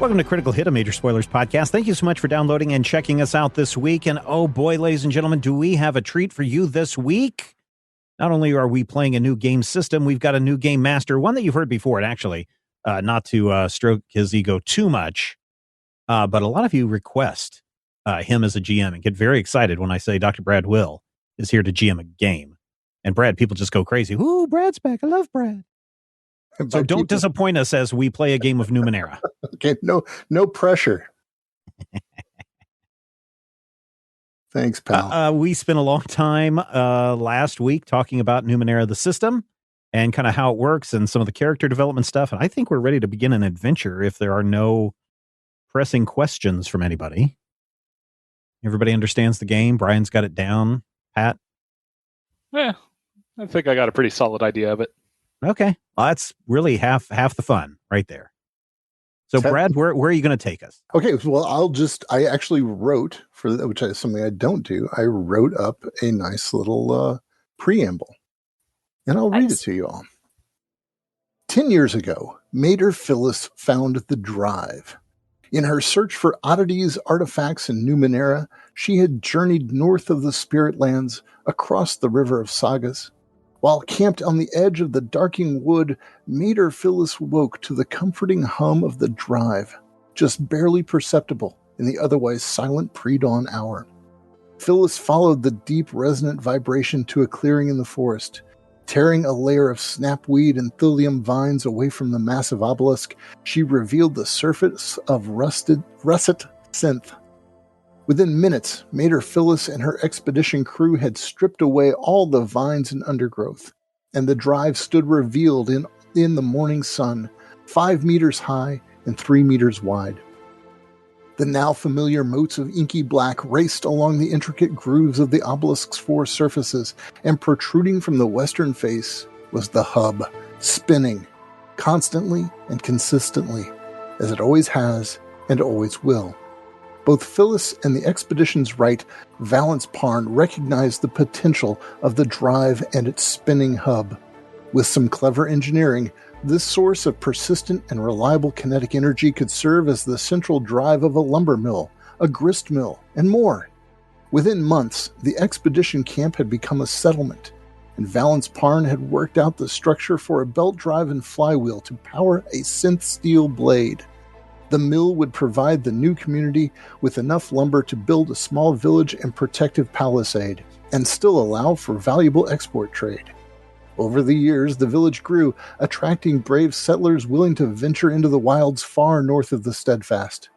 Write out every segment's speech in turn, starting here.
Welcome to Critical Hit, a Major Spoilers podcast. Thank you so much for downloading and checking us out this week. And oh boy, ladies and gentlemen, do we have a treat for you this week? Not only are we playing a new game system, we've got a new game master, one that you've heard before, and actually, not to stroke his ego too much, but a lot of you request him as a GM and get very excited when I say Dr. Brad Will is here to GM a game. And Brad, people just go crazy. Ooh, Brad's back. I love Brad. So don't disappoint us as we play a game of Numenera. Okay, no pressure. Thanks, pal. We spent a long time last week talking about Numenera, the system, and kind of how it works and some of the character development stuff. And I think we're ready to begin an adventure if there are no pressing questions from anybody. Everybody understands the game. Brian's got it down. Pat? Yeah, I think I got a pretty solid idea of it. Okay. Well, that's really half the fun right there. So, Brad, where are you going to take us? Okay, well, I actually wrote, which is something I don't do, I wrote up a nice little preamble, and I'll read it to you all. 10 years ago, Mater Phyllis found the drive. In her search for oddities, artifacts, and Numenera, she had journeyed north of the Spirit Lands, across the River of Sagas. While camped on the edge of the darking wood, Mater Phyllis woke to the comforting hum of the drive, just barely perceptible in the otherwise silent pre-dawn hour. Phyllis followed the deep resonant vibration to a clearing in the forest. Tearing a layer of snapweed and thulium vines away from the massive obelisk, she revealed the surface of russet synth. Within minutes, Mater Phyllis and her expedition crew had stripped away all the vines and undergrowth, and the drive stood revealed in the morning sun, 5 meters high and 3 meters wide. The now familiar motes of inky black raced along the intricate grooves of the obelisk's 4 surfaces, and protruding from the western face was the hub, spinning, constantly and consistently, as it always has and always will. Both Phyllis and the expedition's right, Valence Parn, recognized the potential of the drive and its spinning hub. With some clever engineering, this source of persistent and reliable kinetic energy could serve as the central drive of a lumber mill, a grist mill, and more. Within months, the expedition camp had become a settlement, and Valence Parn had worked out the structure for a belt drive and flywheel to power a synth steel blade. The mill would provide the new community with enough lumber to build a small village and protective palisade, and still allow for valuable export trade. Over the years, the village grew, attracting brave settlers willing to venture into the wilds far north of the Steadfast.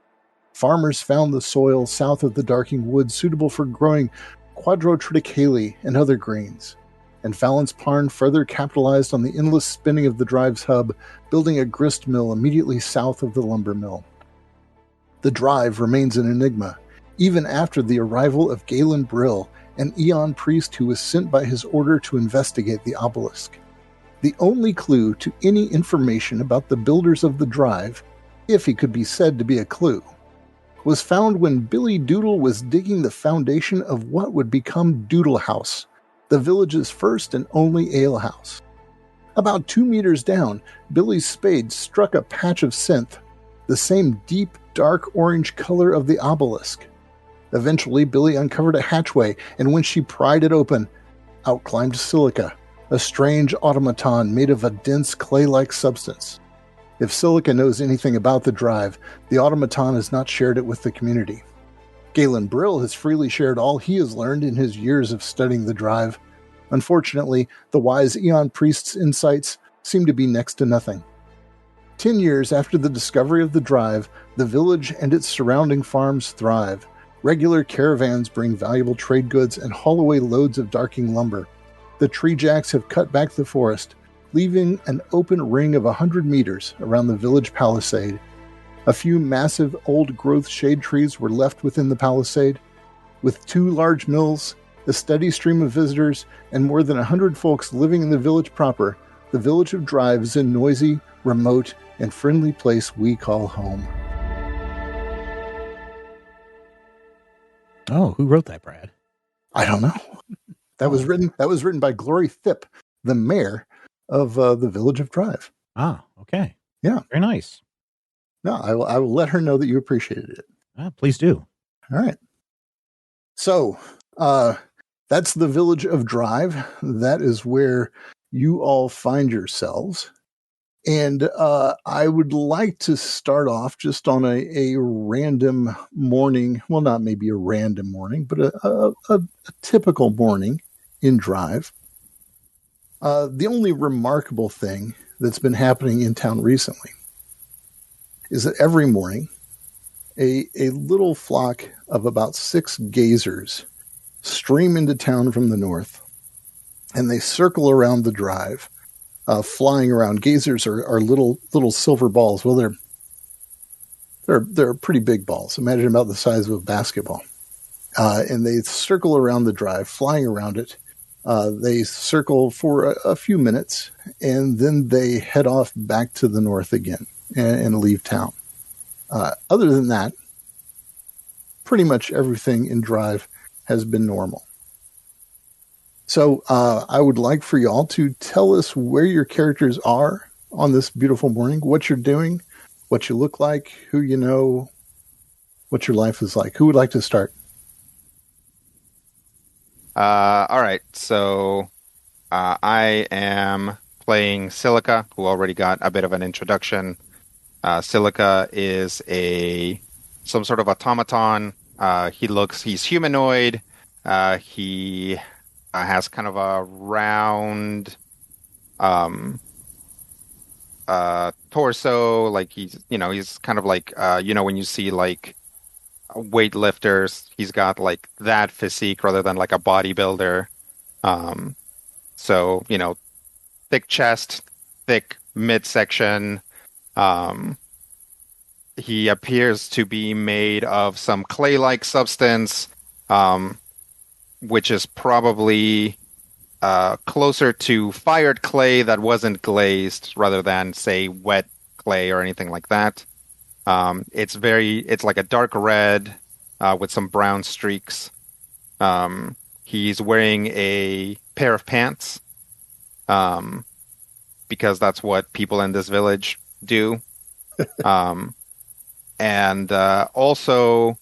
Farmers found the soil south of the Darking Woods suitable for growing quadrotriticale and other grains, and Valence Parn further capitalized on the endless spinning of the drive's hub, building a grist mill immediately south of the lumber mill. The drive remains an enigma, even after the arrival of Galen Brill, an Eon priest who was sent by his order to investigate the obelisk. The only clue to any information about the builders of the drive, if he could be said to be a clue, was found when Billy Doodle was digging the foundation of what would become Doodle House, the village's first and only alehouse. About 2 meters down, Billy's spade struck a patch of synth, the same deep, dark orange color of the obelisk. Eventually, Billy uncovered a hatchway, and when she pried it open, out climbed Silica, a strange automaton made of a dense clay-like substance. If Silica knows anything about the drive, the automaton has not shared it with the community. Galen Brill has freely shared all he has learned in his years of studying the drive. Unfortunately, the wise Eon priest's insights seem to be next to nothing. 10 years after the discovery of the drive, the village and its surrounding farms thrive. Regular caravans bring valuable trade goods and haul away loads of darking lumber. The tree jacks have cut back the forest, leaving an open ring of 100 meters around the village palisade. A few massive old-growth shade trees were left within the palisade. With 2 large mills, a steady stream of visitors, and more than 100 folks living in the village proper, the village of Drive is a noisy, remote, and friendly place we call home. Oh, who wrote that, Brad? I don't know. That was written by Glory Thipp, the mayor of the village of Drive. Ah, okay. Yeah. Very nice. No, I will let her know that you appreciated it. Please do. All right. So, that's the village of Drive. That is where you all find yourselves. And I would like to start off just on a random morning. Well, not maybe a random morning, but a typical morning in Drive. The only remarkable thing that's been happening in town recently is that every morning, a little flock of about 6 gazers stream into town from the north, and they circle around the drive, flying around. Gazers are little silver balls. Well, they're pretty big balls. Imagine about the size of a basketball. And they circle around the drive, flying around it. They circle for a few minutes, and then they head off back to the north again and leave town. Other than that, pretty much everything in Drive has been normal. So I would like for y'all to tell us where your characters are on this beautiful morning, what you're doing, what you look like, who you know, what your life is like. Who would like to start? All right, so I am playing Silica, who already got a bit of an introduction. Silica is some sort of automaton. He's humanoid. He has kind of a round torso. Like he's kind of like when you see like weightlifters, he's got like that physique rather than like a bodybuilder. So thick chest, thick midsection. He appears to be made of some clay-like substance, which is probably closer to fired clay that wasn't glazed rather than, say, wet clay or anything like that. It's like a dark red with some brown streaks. He's wearing a pair of pants because that's what people in this village do. And also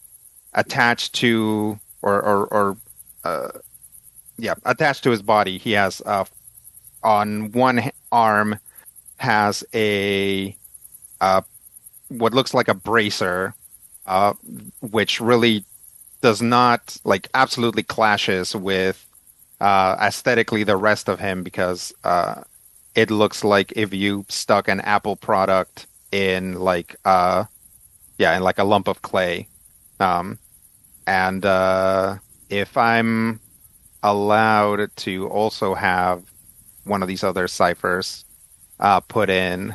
attached to attached to his body, he has on one arm has a what looks like a bracer, which really does not absolutely clashes with aesthetically the rest of him, because it looks like if you stuck an Apple product in a lump of clay. And if I'm allowed to also have one of these other ciphers put in.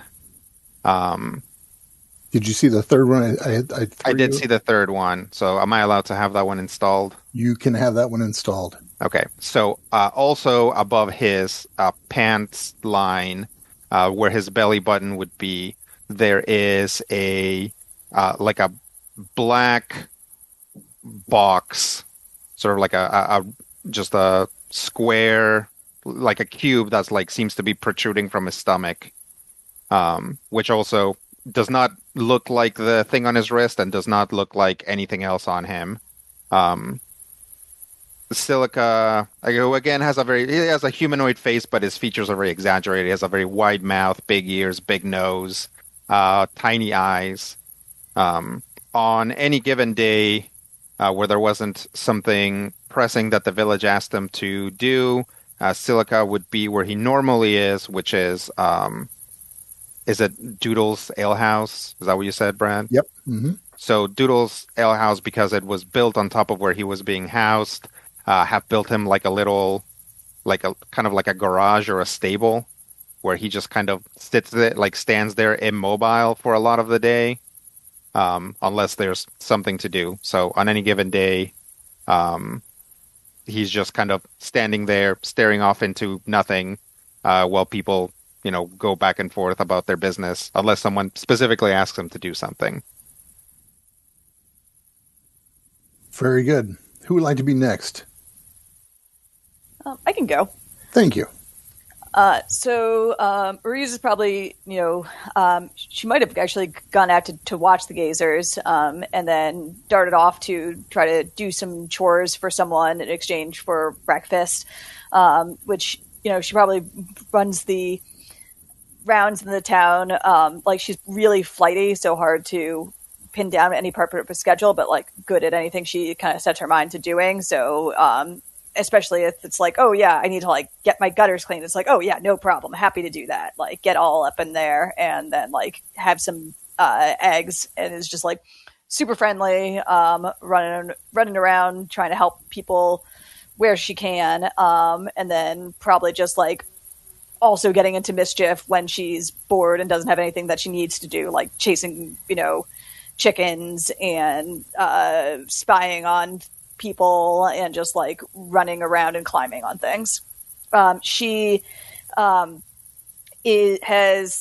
Did you see the third one? I did see the third one. So am I allowed to have that one installed? You can have that one installed. Okay. So also above his pants line, where his belly button would be, there is a black box, sort of like just a square, like a cube that's seems to be protruding from his stomach, which also does not look like the thing on his wrist and does not look like anything else on him. Silica, who again he has a humanoid face, but his features are very exaggerated. He has a very wide mouth, big ears, big nose, tiny eyes. On any given day, where there wasn't something pressing that the village asked him to do, Silica would be where he normally is, which is it Doodle's Ale House? Is that what you said, Brad? Yep. Mm-hmm. So Doodle's Ale House, because it was built on top of where he was being housed, have built him like a kind of like a garage or a stable, where he just kind of stands there immobile for a lot of the day. Unless there's something to do. So on any given day, he's just kind of standing there, staring off into nothing, while people, go back and forth about their business, unless someone specifically asks him to do something. Very good. Who would like to be next? I can go. Thank you. Maurice is probably, she might have actually gone out to watch the geysers, and then darted off to try to do some chores for someone in exchange for breakfast, which, she probably runs the rounds in the town. Like, she's really flighty, so hard to pin down any part of her schedule, but like good at anything she kind of sets her mind to doing. So, especially if it's like, oh yeah, I need to like get my gutters cleaned. It's like, oh yeah, no problem. Happy to do that. Like, get all up in there and then like have some eggs, and is just like super friendly, running around trying to help people where she can. And then probably just like also getting into mischief when she's bored and doesn't have anything that she needs to do, like chasing, chickens and spying on people and just like running around and climbing on things. She has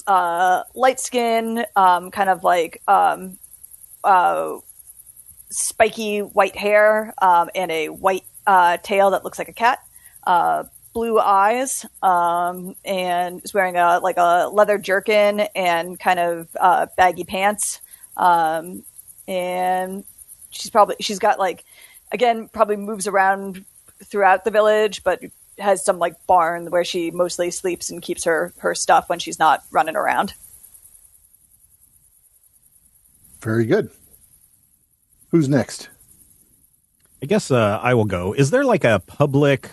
light skin, kind of like spiky white hair, and a white tail that looks like a cat, blue eyes, and is wearing a leather jerkin and kind of baggy pants. And she's got like, again, probably moves around throughout the village, but has some like barn where she mostly sleeps and keeps her stuff when she's not running around. Very good. Who's next? I guess I will go. Is there like a public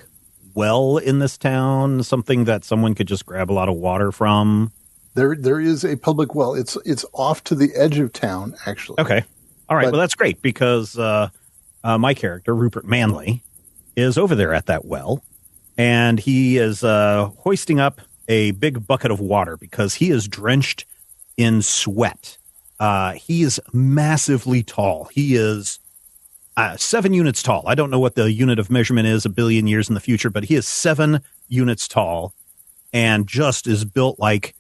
well in this town? Something that someone could just grab a lot of water from? There is a public well. It's off to the edge of town, actually. Okay. All right. Well, that's great because my character, Rupert Manley, is over there at that well, and he is hoisting up a big bucket of water because he is drenched in sweat. He is massively tall. He is 7 units tall. I don't know what the unit of measurement is a billion years in the future, but he is 7 units tall and just is built like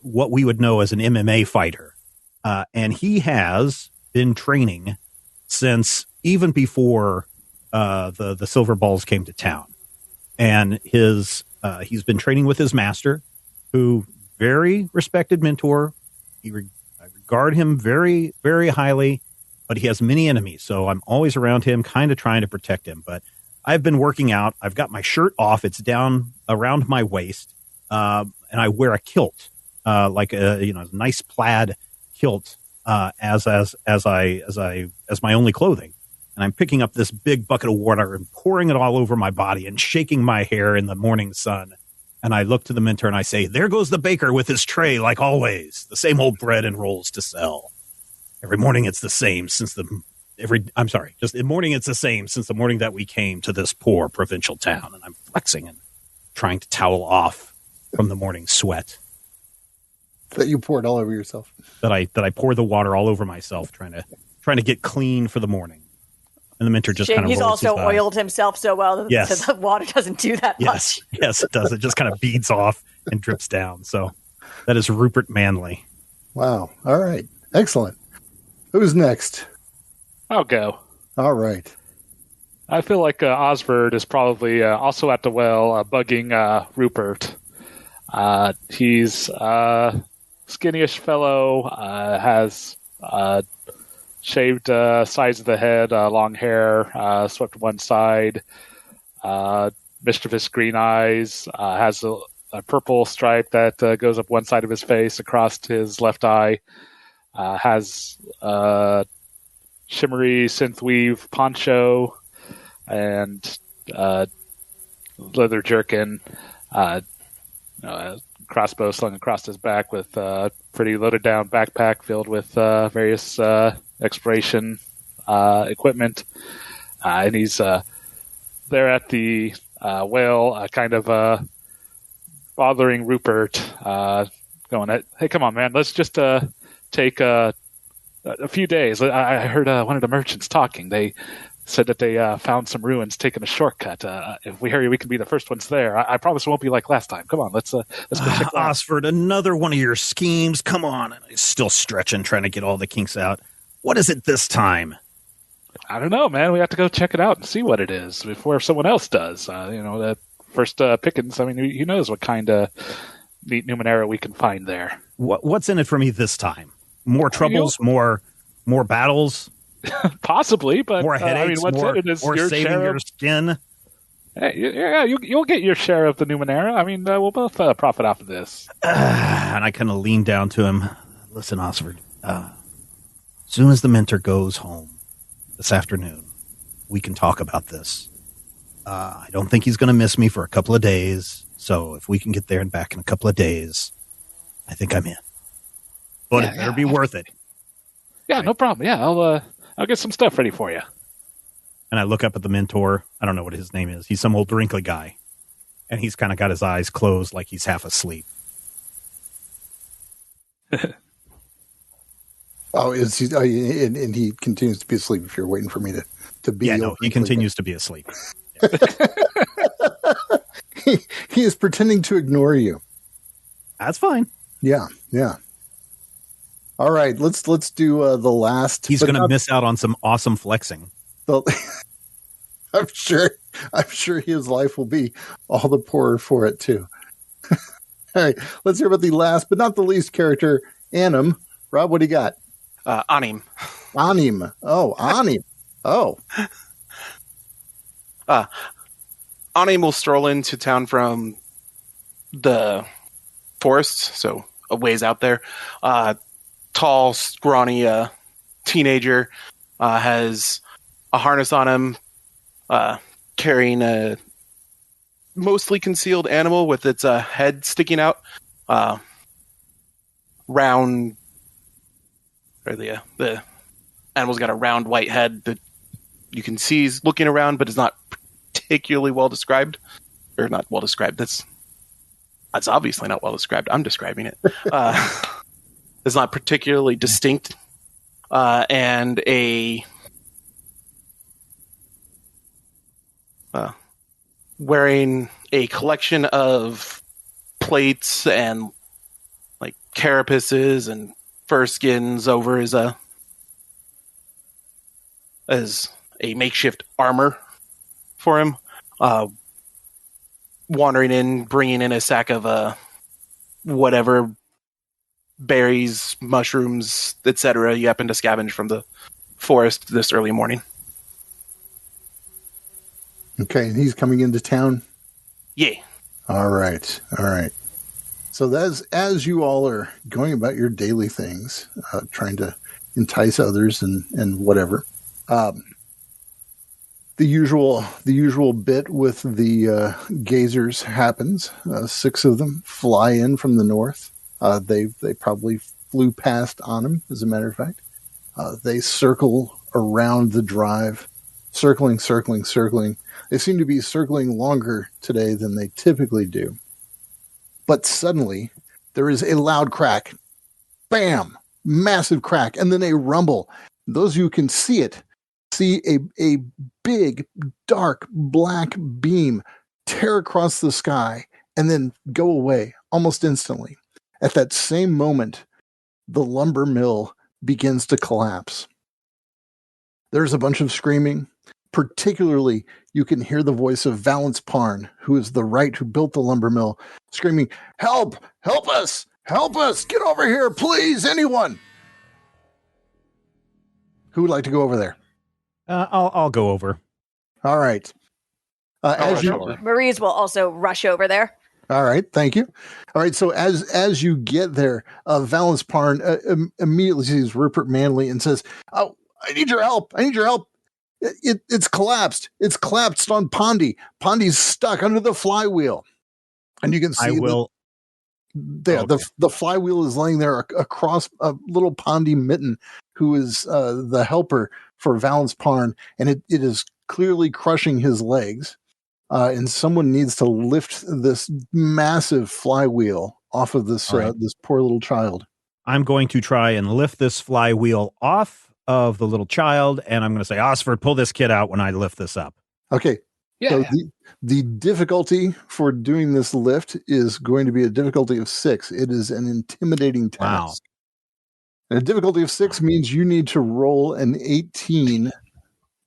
what we would know as an MMA fighter. And he has been training since even before the Silver Balls came to town. And he's been training with his master, who very respected mentor. I regard him very, very highly, but he has many enemies. So I'm always around him, kind of trying to protect him. But I've been working out. I've got my shirt off. It's down around my waist. And I wear a kilt, like a nice plaid kilt, as my only clothing. And I'm picking up this big bucket of water and pouring it all over my body and shaking my hair in the morning sun. And I look to the mentor and I say, "There goes the baker with his tray, like always. The same old bread and rolls to sell. Every morning it's the same since the morning it's the same since the morning that we came to this poor provincial town." And I'm flexing and trying to towel off from the morning sweat. That you poured all over yourself. That I pour the water all over myself, trying to get clean for the morning. And the mentor just kind of he's rolls also his eyes. oiled himself so well that Yes. the water doesn't do that much. Yes, it does. It just kind of beads off and drips down. So that is Rupert Manley. Wow. All right. Excellent. Who's next? I'll go. All right. I feel like Osbert is probably also at the well, bugging Rupert. He's a skinny-ish fellow, has shaved sides of the head, long hair, swept to one side, mischievous green eyes, has a purple stripe that goes up one side of his face across his left eye, has shimmery synthweave poncho and leather jerkin, crossbow slung across his back with a pretty loaded down backpack filled with various exploration equipment. And he's there at the whale, kind of bothering Rupert, going, "Hey, come on, man, let's just take a few days. I heard one of the merchants talking. They said that they found some ruins taking a shortcut. If we hurry, we can be the first ones there. I promise it won't be like last time. Come on, let's go check it out." Osford, another one of your schemes. Come on. And he's still stretching, trying to get all the kinks out. What is it this time? I don't know, man. We have to go check it out and see what it is before someone else does. first pickings. I mean, who knows what kind of neat Numenera we can find there. What's in it for me this time? More troubles, more battles, possibly, but more headaches, what's in it is more your saving share your skin. Yeah, you'll get your share of the Numenera. I mean, we'll both profit off of this. And I kind of lean down to him. Listen, Osford, as soon as the mentor goes home this afternoon, we can talk about this. I don't think he's going to miss me for a couple of days. So if we can get there and back in a couple of days, I think I'm in. But it better be worth it. Yeah, right. No problem. Yeah, I'll get some stuff ready for you. And I look up at the mentor. I don't know what his name is. He's some old wrinkly guy. And he's kind of got his eyes closed like he's half asleep. Is he? And he continues to be asleep if you're waiting for me to be. Yeah, no, he continues to be asleep. He is pretending to ignore you. That's fine. Yeah. All right, let's do the last. He's going to miss out on some awesome flexing. I'm sure his life will be all the poorer for it too. All right, let's hear about the last but not the least character, Anim. Rob, what do you got? Anim. Anim. Oh, Anim. Oh. Anim will stroll into town from the forest, so a ways out there. Tall, scrawny teenager, has a harness on him, carrying a mostly concealed animal with its head sticking out. Round, or the animal's got a round white head that you can see is looking around, but is not particularly well described, or not well described. That's obviously not well described. I'm describing it. It's not particularly distinct, and wearing a collection of plates and like carapaces and fur skins over as a makeshift armor for him. Wandering in, bringing in a sack of whatever berries, mushrooms, etc. you happen to scavenge from the forest this early morning. Okay, and he's coming into town? Yeah. All right. So as you all are going about your daily things, trying to entice others and whatever, the usual bit with the gazers happens. 6 of them fly in from the north. They probably flew past on him, as a matter of fact. They circle around the drive, circling. They seem to be circling longer today than they typically do. But suddenly, there is a loud crack. Bam! Massive crack. And then a rumble. Those of you who can see it, see a big, dark, black beam tear across the sky and then go away almost instantly. At that same moment, the lumber mill begins to collapse. There's a bunch of screaming. Particularly, you can hear the voice of Valence Parn, who is the Wright who built the lumber mill, screaming, "Help! Help us! Help us! Get over here, please, anyone!" Who would like to go over there? I'll go over. All right. Maurice will also rush over there. All right, thank you. All right, so as you get there, Valence Parn immediately sees Rupert Manley and says, "Oh, I need your help! It's collapsed. It's collapsed on Pondy. Pondy's stuck under the flywheel." And you can see the flywheel is laying there across a little Pondy mitten, who is the helper for Valence Parn, and it is clearly crushing his legs. And someone needs to lift this massive flywheel off of this this poor little child. I'm going to try and lift this flywheel off of the little child, and I'm going to say, "Osford, pull this kid out when I lift this up." Okay. Yeah. So the difficulty for doing this lift is going to be a difficulty of 6. It is an intimidating task. Wow. And a difficulty of 6 means you need to roll an 18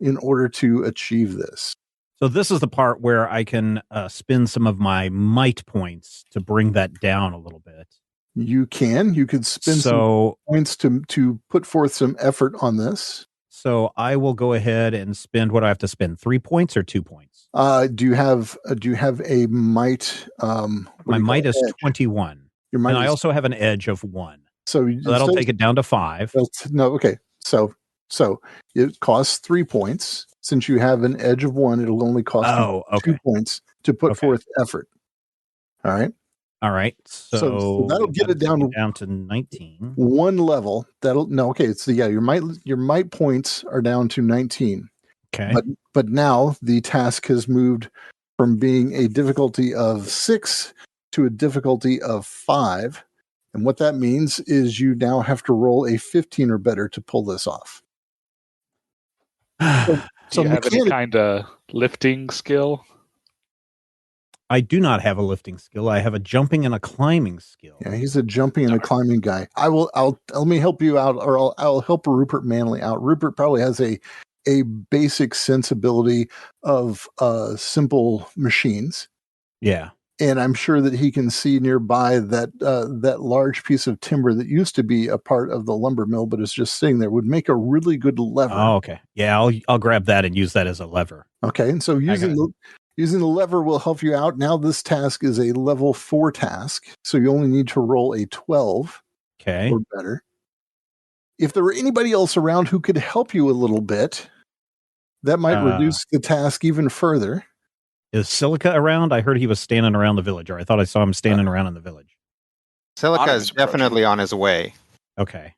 in order to achieve this. So this is the part where I can spend some of my might points to bring that down a little bit. You could spend some points to put forth some effort on this. So I will go ahead and spend what I have to spend, 3 points or 2 points. Do you have a might? My might is 21. Your might and I also have an edge of 1. So that'll take it down to 5. No, okay. So it costs 3 points. Since you have an edge of 1, it'll only cost you 2 points to put forth effort. All right. All right. So that'll get it down to 19. One level. So your might points are down to 19. Okay. But now the task has moved from being a difficulty of 6 to a difficulty of 5. And what that means is you now have to roll a 15 or better to pull this off. Do you have any kind of lifting skill? I do not have a lifting skill. I have a jumping and a climbing skill. Yeah, he's a jumping and a climbing guy. I'll let me help you out, or I'll help Rupert Manley out. Rupert probably has a basic sensibility of simple machines. Yeah. And I'm sure that he can see nearby that large piece of timber that used to be a part of the lumber mill, but is just sitting there, would make a really good lever. Oh, okay. Yeah, I'll grab that and use that as a lever. Okay, and so using the lever will help you out. Now this task is a level 4 task, so you only need to roll a 12 or better. If there were anybody else around who could help you a little bit, that might reduce the task even further. Is Silica around? I heard he was standing around the village, or I thought I saw him standing around in the village. Silica is definitely on his way. Okay.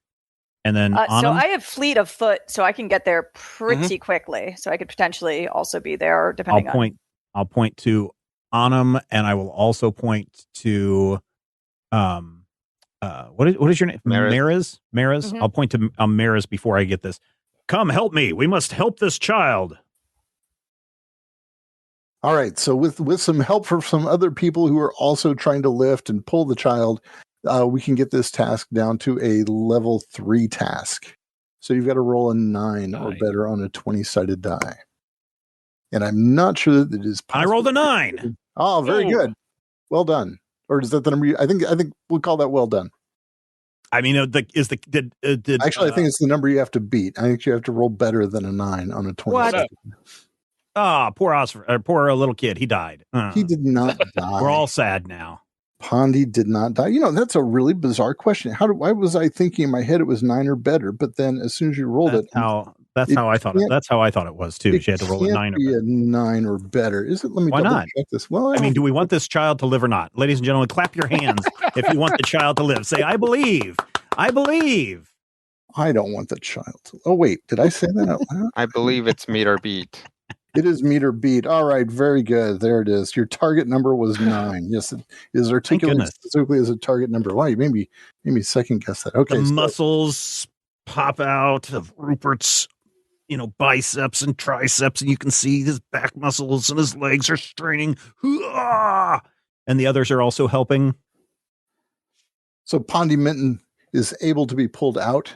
And then so I have fleet of foot, so I can get there pretty quickly. So I could potentially also be there, depending on. I'll point to Anam, and I will also point to what is your name? Maris? Mm-hmm. I'll point to Maris before I get this. Come help me. We must help this child. All right. So with some help from some other people who are also trying to lift and pull the child, we can get this task down to a level 3 task. So you've got to roll a 9 or better on a 20-sided die. And I'm not sure that it is possible. I rolled a 9. Oh, very good. Well done. Or is that the number? I think we'll call that well done. I mean, actually, I think it's the number you have to beat. I think you have to roll better than a 9 on a 20. What? Poor little kid. He died. He did not die. We're all sad now. Pondy did not die. That's a really bizarre question. Why was I thinking in my head it was 9 or better? But then as soon as you rolled that's how I thought it. That's how I thought it was too. She had to roll a 9 or better. A 9 or better. Is it? Let me check this. Well, I mean, do we want this child to live or not? Ladies and gentlemen, clap your hands if you want the child to live. Say, I believe. I believe. I don't want the child to. Oh, wait. Did I say that out loud? I believe it's meet or beat. It is meet or beat. All right. Very good. There it is. Your target number was 9. Yes, it is articulated specifically as a target number. Why? Maybe second guess that. Okay. The muscles pop out of Rupert's, biceps and triceps, and you can see his back muscles and his legs are straining. And the others are also helping. So Pondy Minton is able to be pulled out.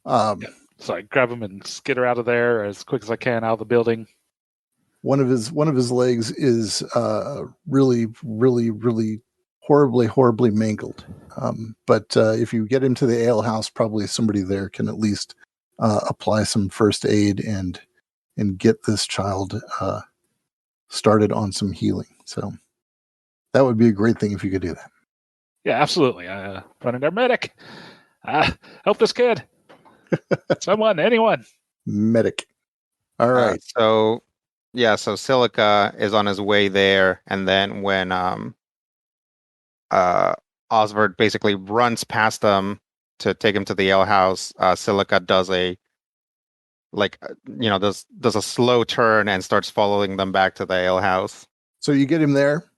So I grab him and skid her out of there as quick as I can out of the building. One of his legs is really, really, really horribly mangled. But if you get him to the ale house, probably somebody there can at least apply some first aid and get this child started on some healing. So that would be a great thing if you could do that. Yeah, absolutely. Running our medic. Help this kid. Someone, anyone. Medic. All right. So Silica is on his way there, and then when Osvald basically runs past them to take him to the ale house, Silica does a slow turn and starts following them back to the ale house. So you get him there.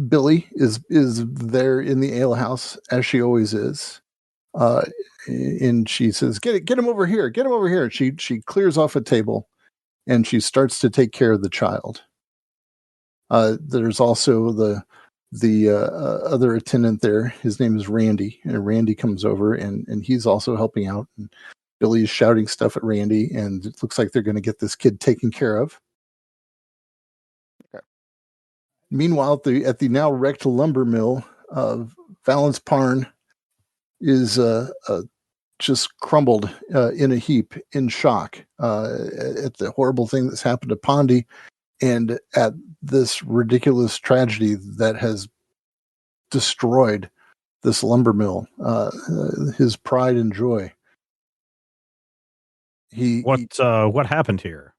Billy is there in the ale house, as she always is. And she says, get him over here. Get him over here. She clears off a table and she starts to take care of the child. There's also the other attendant there. His name is Randy, and Randy comes over and he's also helping out. And Billy's shouting stuff at Randy, and it looks like they're going to get this kid taken care of. Okay. Meanwhile, at the now wrecked lumber mill, Valence Parn is just crumbled in a heap in shock at the horrible thing that's happened to Pondy and at this ridiculous tragedy that has destroyed this lumber mill, his pride and joy. What happened here?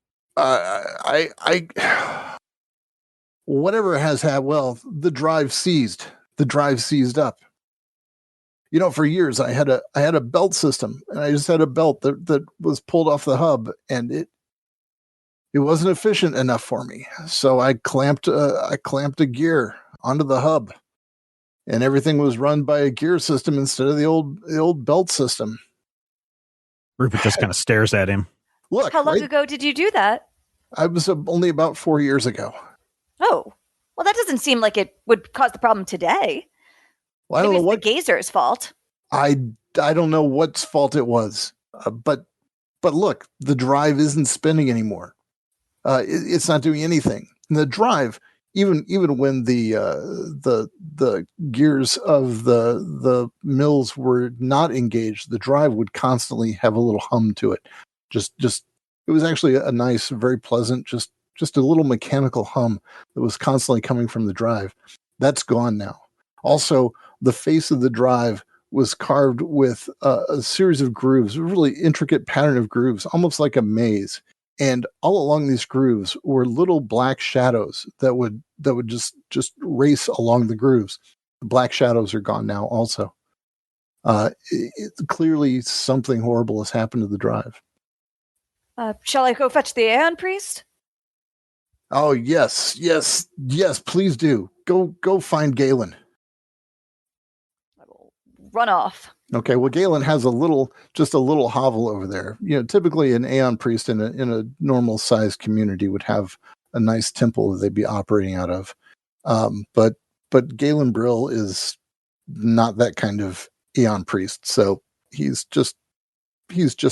Whatever has happened, well, the drive seized up. You know, for years I had a belt system, and I just had a belt that was pulled off the hub, and it wasn't efficient enough for me. So I clamped a gear onto the hub, and everything was run by a gear system instead of the old belt system. Rupert just kind of stares at him. Look, how long ago did you do that? I was only about 4 years ago. Oh, well, that doesn't seem like it would cause the problem today. Well, I don't know what the Gazer's fault. I don't know what's fault it was, but look, the drive isn't spinning anymore. It's not doing anything. And the drive, even when the gears of the mills were not engaged, the drive would constantly have a little hum to it. Just it was actually a nice, very pleasant, just a little mechanical hum that was constantly coming from the drive. That's gone now. Also, the face of the drive was carved with a series of grooves, a really intricate pattern of grooves, almost like a maze. And all along these grooves were little black shadows that would just race along the grooves. The black shadows are gone now also. Clearly something horrible has happened to the drive. Shall I go fetch the Aeon Priest? Oh, yes, please do. Go find Galen. I will run off. Okay, well, Galen has just a little hovel over there. You know, typically an Aeon Priest in a normal sized community would have a nice temple that they'd be operating out of. But Galen Brill is not that kind of Aeon Priest, so he's just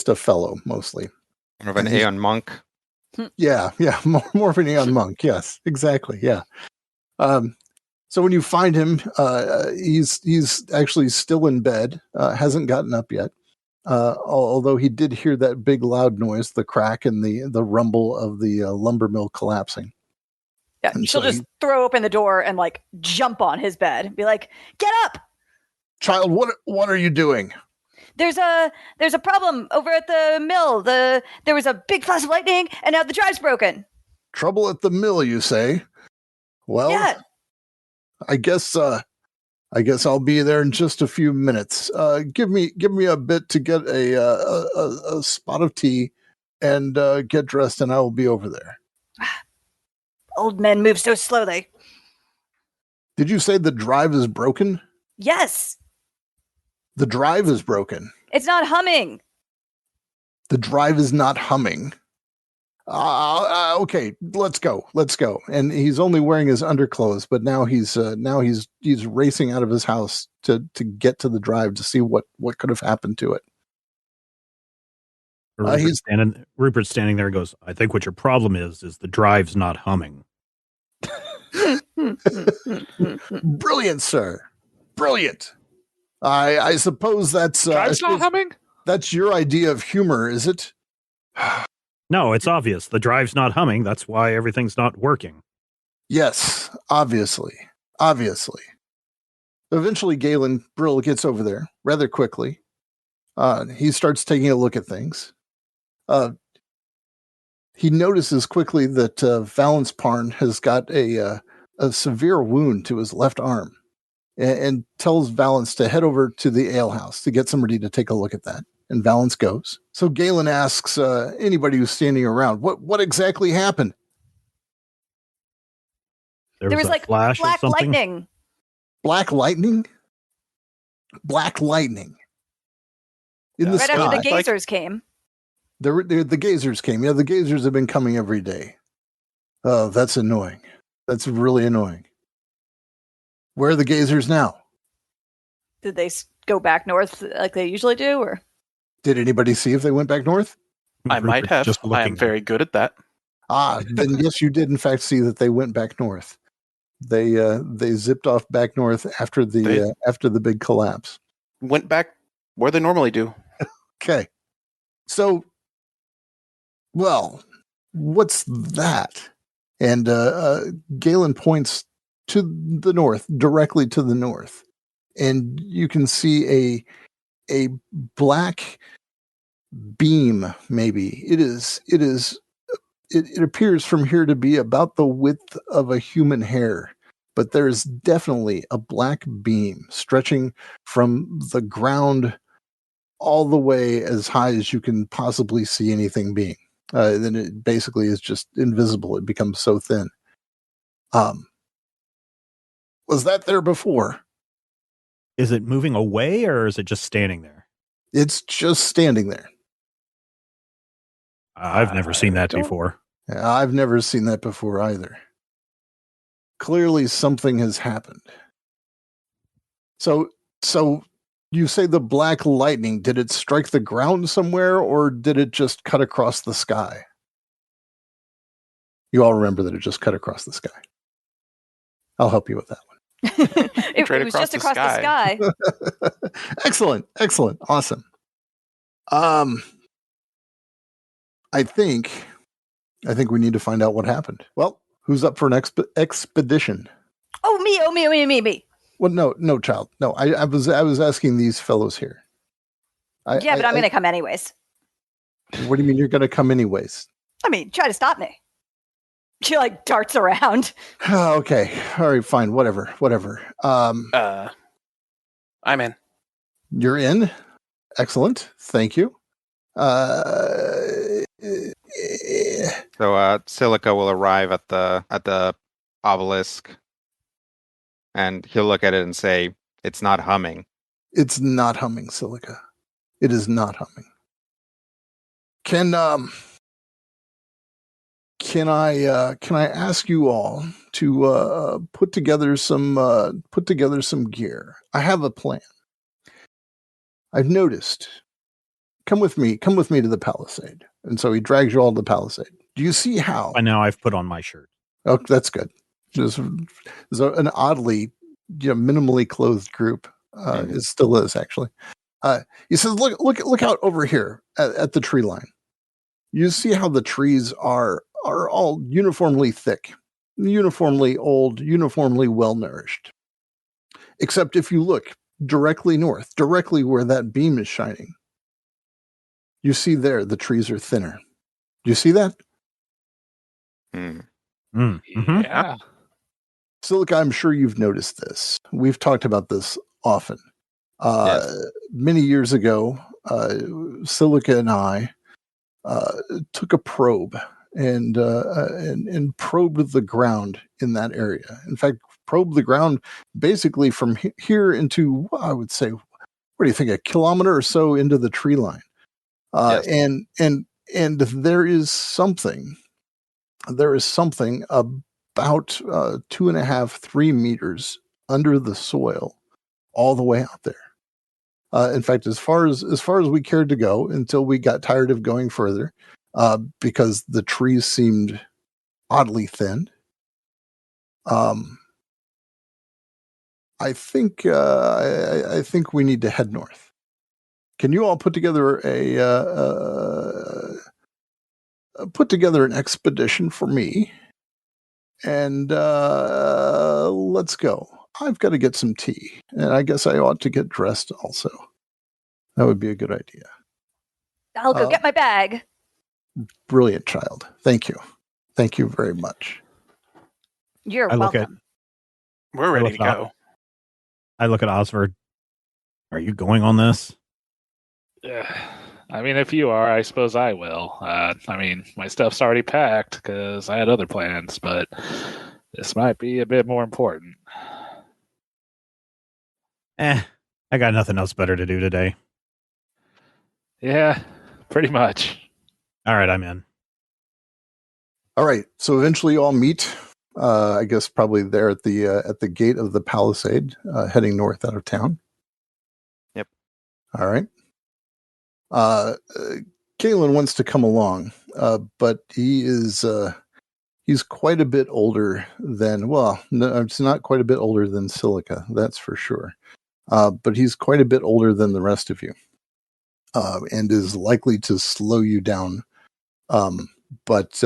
a fellow mostly. More of an Aeon monk. Yeah, more of an Aeon monk. Yes, exactly. Yeah. So when you find him, he's actually still in bed, hasn't gotten up yet. Although he did hear that big loud noise, the crack and the rumble of the lumber mill collapsing. Yeah, and she'll just throw open the door and like jump on his bed and be like, "Get up, child! What are you doing?" There's a problem over at the mill. There was a big flash of lightning, and now the drive's broken. Trouble at the mill, you say? Well, yeah. I guess I'll be there in just a few minutes. Give me a bit to get a spot of tea and get dressed, and I will be over there. Old men move so slowly. Did you say the drive is broken? Yes. The drive is broken. It's not humming. The drive is not humming. Okay, let's go. And he's only wearing his underclothes, but now he's racing out of his house to get to the drive to see what could have happened to it. Rupert's standing there and goes, "I think what your problem is the drive's not humming." Brilliant, sir. Brilliant. I suppose that's drive's not humming? That's your idea of humor, is it? No, it's obvious. The drive's not humming. That's why everything's not working. Yes, obviously. Eventually, Galen Brill gets over there rather quickly. He starts taking a look at things. He notices quickly that Valence Parn has got a severe wound to his left arm and tells Valence to head over to the alehouse to get somebody to take a look at that. And Valence goes. So Galen asks anybody who's standing around, what exactly happened? There was like flash black lightning. Black lightning? Black lightning. In the sky. Right after the gazers came. The gazers came. Yeah, the gazers have been coming every day. Oh, that's annoying. That's really annoying. Where are the gazers now? Did they go back north like they usually do, or? Did anybody see if they went back north? I might have. Just I looking. am very good at that. Then yes, you did in fact see that they went back north. They zipped off back north after the big collapse. Went back where they normally do. Okay. So, well, what's that? And Galen points to the north, directly to the north. And you can see a black beam, maybe. It appears from here to be about the width of a human hair, but there is definitely a black beam stretching from the ground all the way as high as you can possibly see anything being. Then it basically is just invisible. It becomes so thin. Was that there before? Is it moving away or is it just standing there? It's just standing there. I've never seen that before. I've never seen that before either. Clearly something has happened. So you say the black lightning, did it strike the ground somewhere or did it just cut across the sky? You all remember that it just cut across the sky. I'll help you with that one. it was just across the sky. Excellent. Awesome. I think we need to find out what happened. Well, who's up for an expedition? Oh, me. Well, no, child. No, I was asking these fellows here. But I'm going to come anyways. What do you mean you're going to come anyways? I mean, try to stop me. She darts around. Okay. All right, fine. Whatever. I'm in. You're in? Excellent. Thank you. So Silica will arrive at the obelisk, and he'll look at it and say, "It's not humming." It's not humming, Silica. It is not humming. Can I ask you all to put together some gear? I have a plan. I've noticed. Come with me to the palisade. And so he drags you all to the palisade. Do you see how? By now I've put on my shirt. Oh, that's good. There's an oddly, minimally clothed group. It still is actually. He says, "Look out over here at the tree line. You see how the trees are all uniformly thick, uniformly old, uniformly well nourished. Except if you look directly north, directly where that beam is shining, you see there the trees are thinner. Do you see that?" Yeah. Silica, I'm sure you've noticed this. We've talked about this often. Yes. Many years ago, Silica and I took a probe and probed the ground in that area. In fact, probed the ground basically from here into, I would say, what do you think, a kilometer or so into the tree line. Yes. And there is something about 2.5, 3 meters under the soil, all the way out there. In fact, as far as we cared to go, until we got tired of going further, because the trees seemed oddly thin. I think we need to head north. Can you all put together an expedition for me? And let's go. I've got to get some tea, and I guess I ought to get dressed also. That would be a good idea. I'll go get my bag. Brilliant, child. Thank you. Thank you very much. You're welcome. We're ready to go. I look at Osvard. Are you going on this? I mean, if you are, I suppose I will. I mean, my stuff's already packed because I had other plans, but this might be a bit more important. I got nothing else better to do today. Yeah, pretty much. All right, I'm in. All right. So eventually you all meet, I guess probably there at the gate of the palisade, heading north out of town. Yep. All right. Kalen wants to come along, but he's quite a bit older than, well, no, it's not quite a bit older than Silica, that's for sure. But he's quite a bit older than the rest of you, and is likely to slow you down. But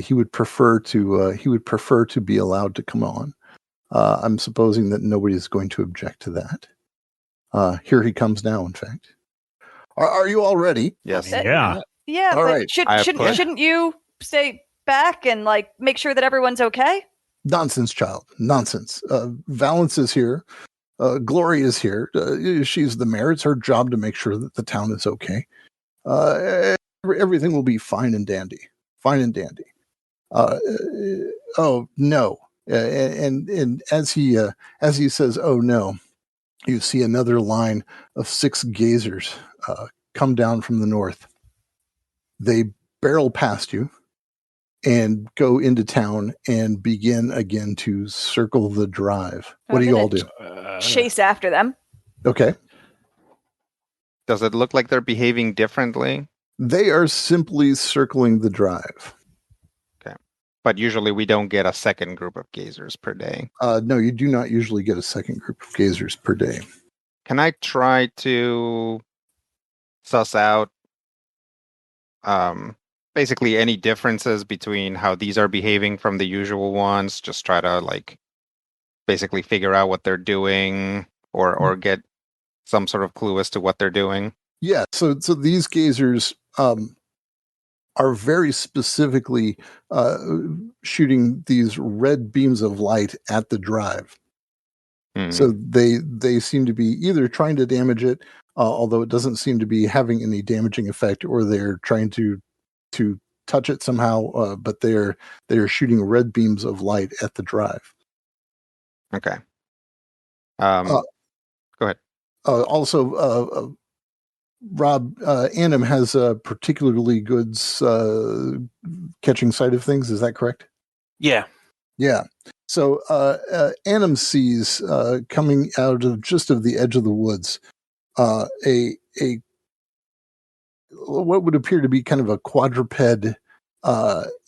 he would prefer to be allowed to come on. I'm supposing that nobody is going to object to that. Here he comes now, in fact. Are you all ready? Yes. Yeah. Yeah, All but right. shouldn't you stay back and like make sure that everyone's okay? Nonsense, child. Nonsense. Valence is here. Glory is here. She's the mayor. It's her job to make sure that the town is okay. Everything will be fine and dandy. Fine and dandy. Oh no! And as he says, "Oh no," you see another line of 6 gazers come down from the north. They barrel past you and go into town and begin again to circle the drive. What do you all do? Chase after them. Okay. Does it look like they're behaving differently? They are simply circling the drive. Okay. But usually we don't get a second group of gazers per day. No, you do not usually get a second group of gazers per day. Can I try to suss out basically any differences between how these are behaving from the usual ones? Just try to like basically figure out what they're doing or get some sort of clue as to what they're doing. Yeah, so these gazers are very specifically shooting these red beams of light at the drive. So they seem to be either trying to damage it, although it doesn't seem to be having any damaging effect, or they're trying to touch it somehow. But they're shooting red beams of light at the drive. Okay. Go ahead. Also, Rob, Annam has particularly good catching sight of things. Is that correct? Yeah. Yeah. So Annam sees coming out of just of the edge of the woods a what would appear to be kind of a quadruped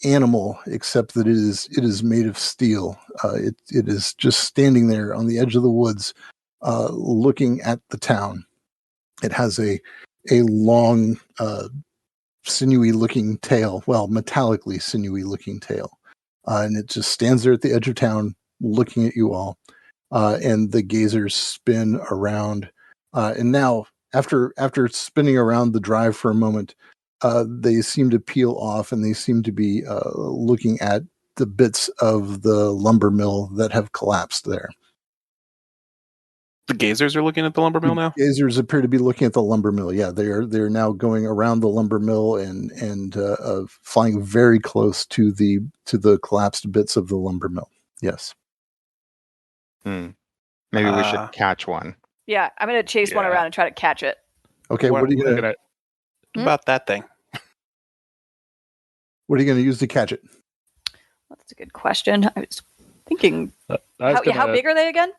animal, except that it is made of steel. It is just standing there on the edge of the woods, looking at the town. It has a long, sinewy looking tail. Well, metallically sinewy looking tail. And it just stands there at the edge of town looking at you all. And the gazers spin around. And now, after spinning around the drive for a moment, they seem to peel off and they seem to be looking at the bits of the lumber mill that have collapsed there. The gazers are looking at the lumber mill now? Gazers appear to be looking at the lumber mill. Yeah, they're now going around the lumber mill and flying very close to the collapsed bits of the lumber mill. Yes. Maybe we should catch one. Yeah, I'm going to chase one around and try to catch it. Okay, what are you going to about that thing? What are you going to use to catch it? Well, that's a good question. I was thinking, how big are they again?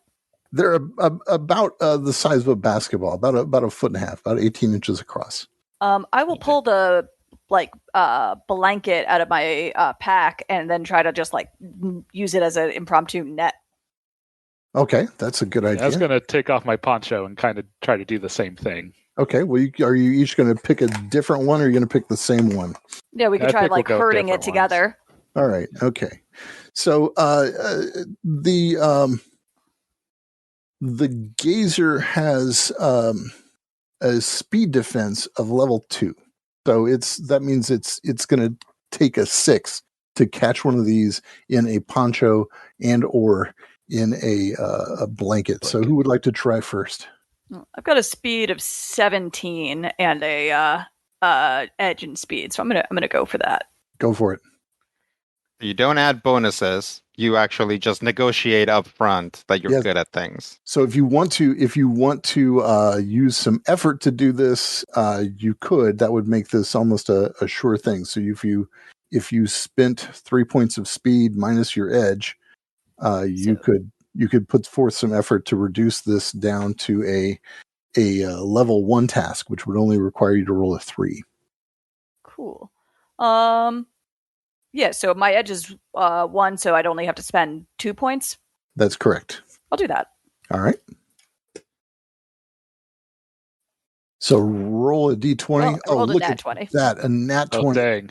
They're about the size of a basketball, about a foot and a half, about 18 inches across. I will pull the blanket out of my pack and then try to just like use it as an impromptu net. Okay, that's a good idea. I was going to take off my poncho and kind of try to do the same thing. Okay, well, are you each going to pick a different one, or are you going to pick the same one? Yeah, we could try like herding it together. All right, okay. So the gazer has a speed defense of level 2. So that means it's going to take a 6 to catch one of these in a poncho and or in a blanket. So who would like to try first? I've got a speed of 17 and a edge in speed, so I'm gonna go for that. Go for it. You don't add bonuses. You actually just negotiate up front that you're good at things. So if you want to use some effort to do this, you could. That would make this almost a sure thing. So if you spent 3 points of speed minus your edge, you could put forth some effort to reduce this down to a level 1 task, which would only require you to roll a 3. Cool. Yeah, so my edge is 1, so I'd only have to spend 2 points. That's correct. I'll do that. All right. So roll a d20. I rolled a look nat at 20. that. A nat 20. Oh, dang.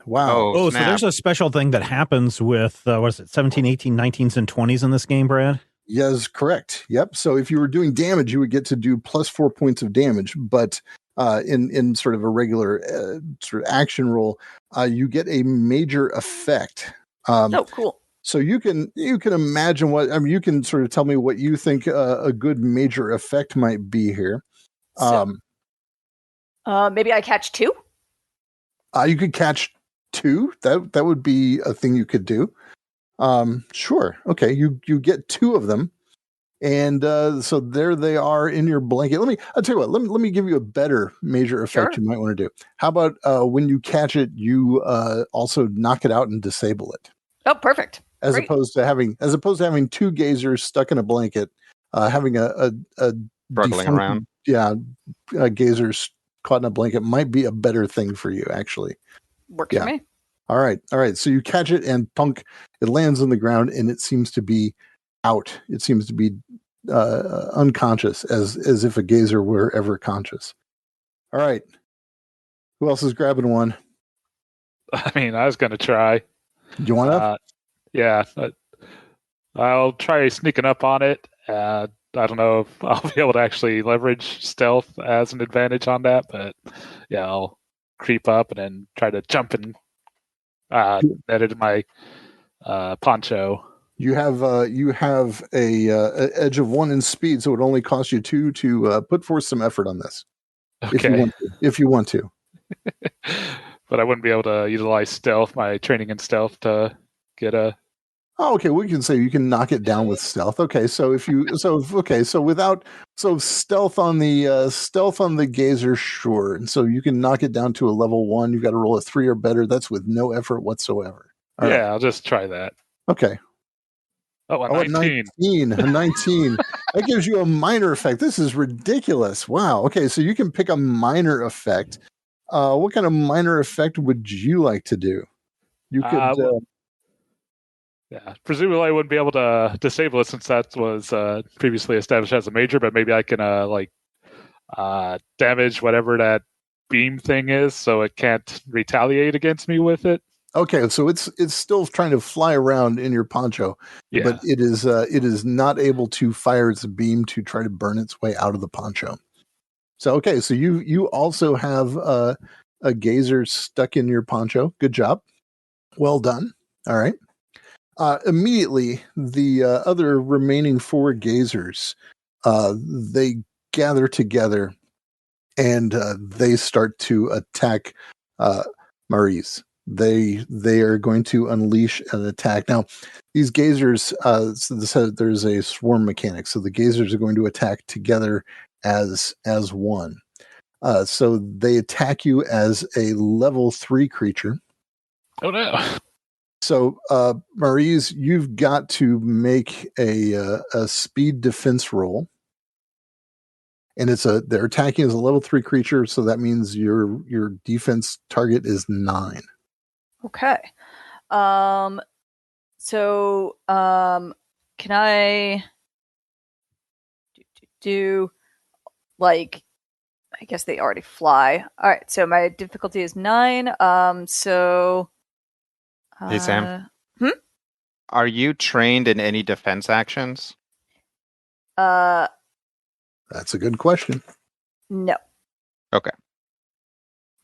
Wow. Oh, so snap. there's a special thing that happens with, 17, 18, 19s, and 20s in this game, Brad? Yes, correct. Yep. So if you were doing damage, you would get to do plus 4 points of damage. But in sort of a regular sort of action roll, you get a major effect. Oh, cool. So you can imagine what, I mean, you can sort of tell me what you think a good major effect might be here. So, maybe I catch 2? You could catch 2. That would be a thing you could do. Sure. Okay. You get 2 of them. And so there they are in your blanket. I'll tell you what, let me give you a better major effect Sure. you might want to do. How about when you catch it, you also knock it out and disable it. Oh, perfect. As Great. opposed to having 2 gazers stuck in a blanket, having a Struggling around. Yeah, gazers caught in a blanket might be a better thing for you, actually. Works for me. All right. So you catch it and punk, it lands on the ground and it seems to be out. It seems to be unconscious, as if a gazer were ever conscious. All right. Who else is grabbing one? I mean, I was going to try. Do you want to? Yeah. I'll try sneaking up on it. I don't know if I'll be able to actually leverage stealth as an advantage on that, but yeah, I'll creep up and then try to jump and net into my poncho. You have a edge of 1 in speed, so it would only cost you 2 to put forth some effort on this. Okay. If you want to. But I wouldn't be able to utilize stealth, my training in stealth, to get a. Oh, okay. We can say you can knock it down with stealth. Okay, so stealth on the gazer, sure. And so you can knock it down to a level 1. You've got to roll a 3 or better. That's with no effort whatsoever. All right. I'll just try that. Okay. Oh, a 19. A 19. That gives you a minor effect. This is ridiculous. Wow. Okay, so you can pick a minor effect. What kind of minor effect would you like to do? You could. Yeah, presumably I wouldn't be able to disable it since that was previously established as a major, but maybe I can damage whatever that beam thing is, so it can't retaliate against me with it. Okay, so it's still trying to fly around in your poncho, but it is not able to fire its beam to try to burn its way out of the poncho. So okay, so you also have a gazer stuck in your poncho. Good job, well done. All right. Immediately, the other remaining 4 gazers, they gather together and they start to attack Maurice. They are going to unleash an attack. Now, these gazers, there's a swarm mechanic, so the gazers are going to attack together as one. So they attack you as a level 3 creature. Oh no. So, Maurice, you've got to make a speed defense roll, and they're attacking as a level 3 creature, so that means your defense target is 9. Okay. So, can I do like? I guess they already fly. All right. So my difficulty is 9. So. Hey, Sam. Are you trained in any defense actions? That's a good question. No. Okay.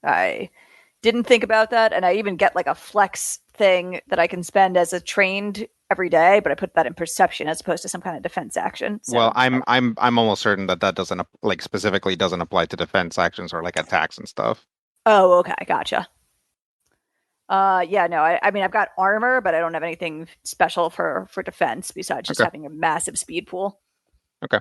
I didn't think about that, and I even get like a flex thing that I can spend as a trained every day, but I put that in perception as opposed to some kind of defense action. So. Well, I'm almost certain that doesn't specifically doesn't apply to defense actions or like attacks and stuff. Oh, okay, gotcha. Yeah, no, I mean, I've got armor, but I don't have anything special for defense besides just having a massive speed pool. Okay.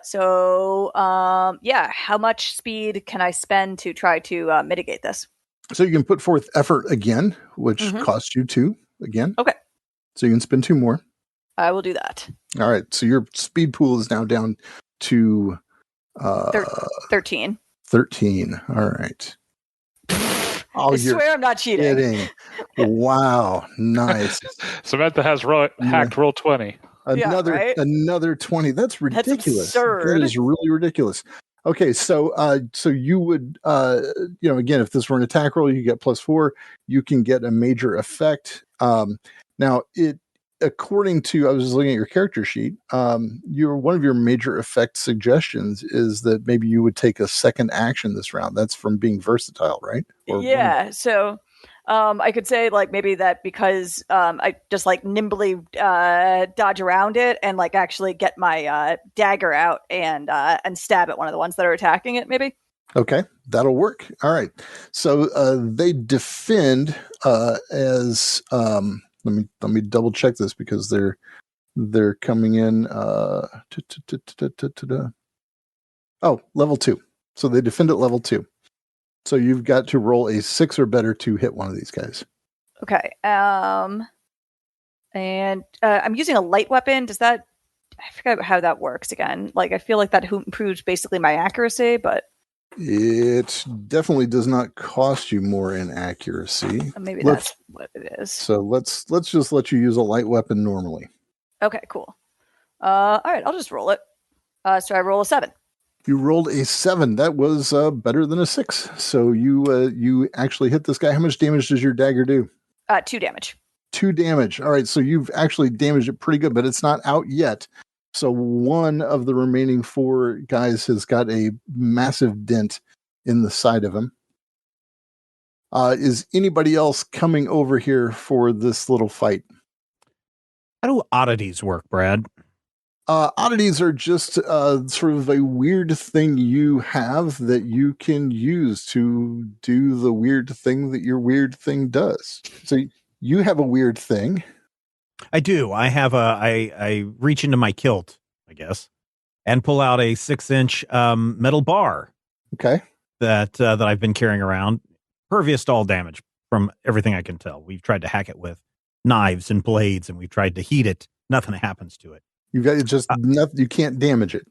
So, how much speed can I spend to try to mitigate this? So you can put forth effort again, which costs you 2 again. Okay. So you can spend 2 more. I will do that. All right. So your speed pool is now down to 13. 13. All right. Oh, I swear I'm not cheating. kidding. Wow. Nice. Samantha has hacked roll 20. Another 20. That's ridiculous. That's absurd. That is really ridiculous. Okay, so you would again, if this were an attack roll, you get +4. You can get a major effect. Now according to, I was just looking at your character sheet, one of your major effect suggestions is that maybe you would take a second action this round. That's from being versatile, right? So I could say like maybe that because I just like nimbly dodge around it and like actually get my dagger out and stab at one of the ones that are attacking it, maybe. Okay, that'll work. All right. So they defend as let me double check this because they're coming in level 2. So they defend at level 2. So you've got to roll a 6 or better to hit one of these guys. Okay. And I'm using a light weapon. I forget how that works again. Like I feel like that improves basically my accuracy, but it definitely does not cost you more in accuracy. Maybe that's what it is. So let's just let you use a light weapon normally. Okay, cool. All right, I'll just roll it. So I roll a 7. You rolled a 7. That was better than a 6. So you actually hit this guy. How much damage does your dagger do? 2 damage. 2 damage. All right, so you've actually damaged it pretty good, but it's not out yet. So one of the remaining 4 guys has got a massive dent in the side of him. Is anybody else coming over here for this little fight? How do oddities work, Brad? Oddities are just sort of a weird thing you have that you can use to do the weird thing that your weird thing does. So you have a weird thing. I do. I have I reach into my kilt, I guess, and pull out a 6-inch metal bar. Okay. That I've been carrying around, pervious to all damage from everything I can tell. We've tried to hack it with knives and blades, and we've tried to heat it. Nothing happens to it. You've got just nothing. You can't damage it.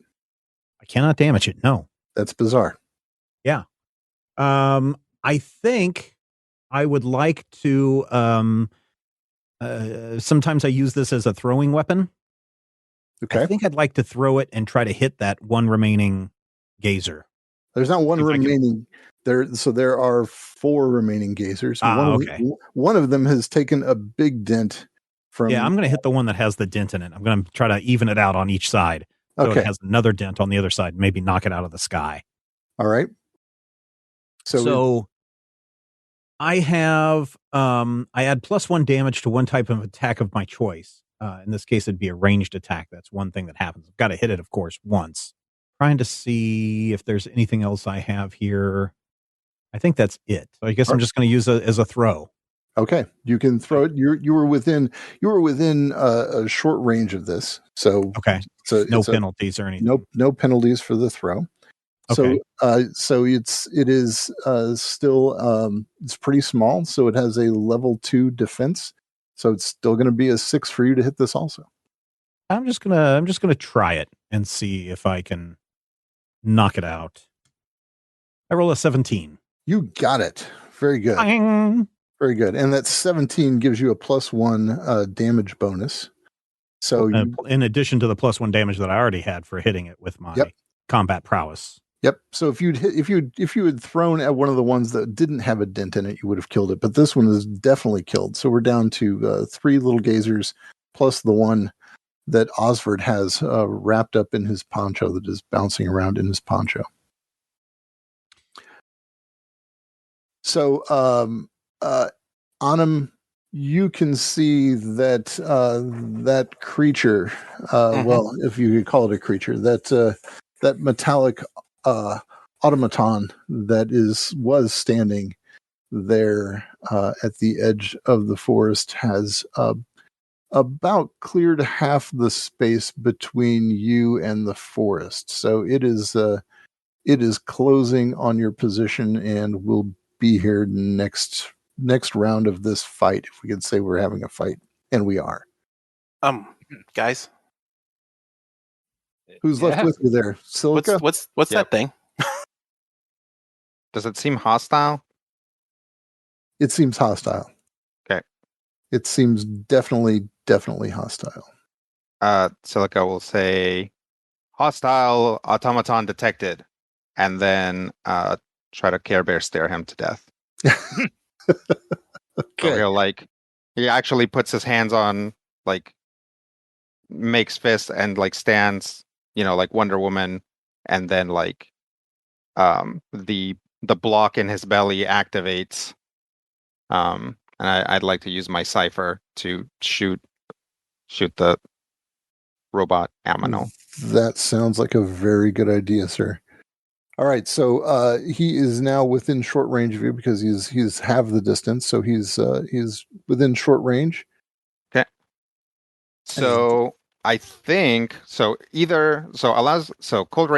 I cannot damage it. No, that's bizarre. Yeah. I think I would like to. Sometimes I use this as a throwing weapon. Okay. I think I'd like to throw it and try to hit that one remaining gazer. There's not one remaining there. So there are 4 remaining gazers. One of them has taken a big dent from. Yeah, I'm going to hit the one that has the dent in it. I'm going to try to even it out on each side. So it has another dent on the other side. Maybe knock it out of the sky. All right. So I have, I add +1 damage to one type of attack of my choice. In this case, it'd be a ranged attack. That's one thing that happens. I've got to hit it, of course, once. Trying to see if there's anything else I have here. I think that's it. So I guess I'm just going to use it as a throw. Okay, you can throw it. You were within a short range of this. So okay, so no penalties or anything. No penalties for the throw. Okay. So it is still it's pretty small. So it has a level 2 defense. So it's still going to be a 6 for you to hit this also. I'm just gonna try it and see if I can knock it out. I roll a 17. You got it. Very good. Bang. Very good. And that 17 gives you a +1 damage bonus. So in addition to the +1 damage that I already had for hitting it with my combat prowess. Yep. So if you had thrown at one of the ones that didn't have a dent in it, you would have killed it. But this one is definitely killed. So we're down to 3 little gazers plus the one that Osford has wrapped up in his poncho that is bouncing around in his poncho. So, Anam, you can see that that creature, well, if you could call it a creature, that metallic automaton that was standing there at the edge of the forest has about cleared half the space between you and the forest. So it is closing on your position and will be here next round of this fight, if we could say we're having a fight, and we are. Guys, Who's left with you there? Silica? What's Yep. that thing? Does it seem hostile? It seems hostile. Okay. It seems definitely hostile. Silica will say, hostile automaton detected, and then try to Care Bear stare him to death. So he actually puts his hands on, like, makes fists and like stands, like Wonder Woman, and then like the block in his belly activates. And I'd like to use my cipher to shoot the robot Amino. That sounds like a very good idea, sir. All right, so he is now within short range of you because he's half the distance, so he's within short range. Okay. So I think cold ray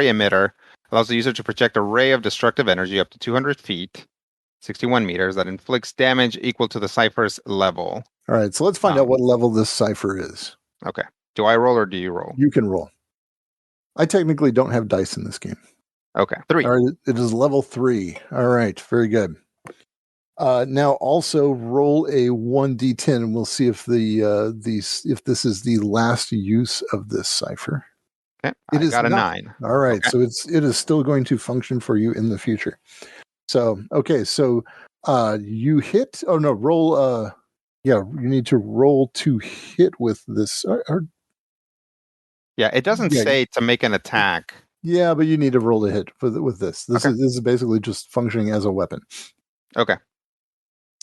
emitter allows the user to project a ray of destructive energy up to 200 feet, 61 meters, that inflicts damage equal to the cipher's level. All right, so let's find out what level this cipher is. Okay. Do I roll or do you roll? You can roll. I technically don't have dice in this game. Okay. 3. All right, it is level 3. All right, very good. Now also roll a 1d10, and we'll see if if this is the last use of this cipher. Okay. It I is got a not. 9. All right, Okay. so it is still going to function for you in the future. So okay, so you hit. Oh no, roll. You need to roll to hit with this. Yeah, it doesn't say to make an attack. Yeah, but you need to roll to hit with this. This is basically just functioning as a weapon. Okay.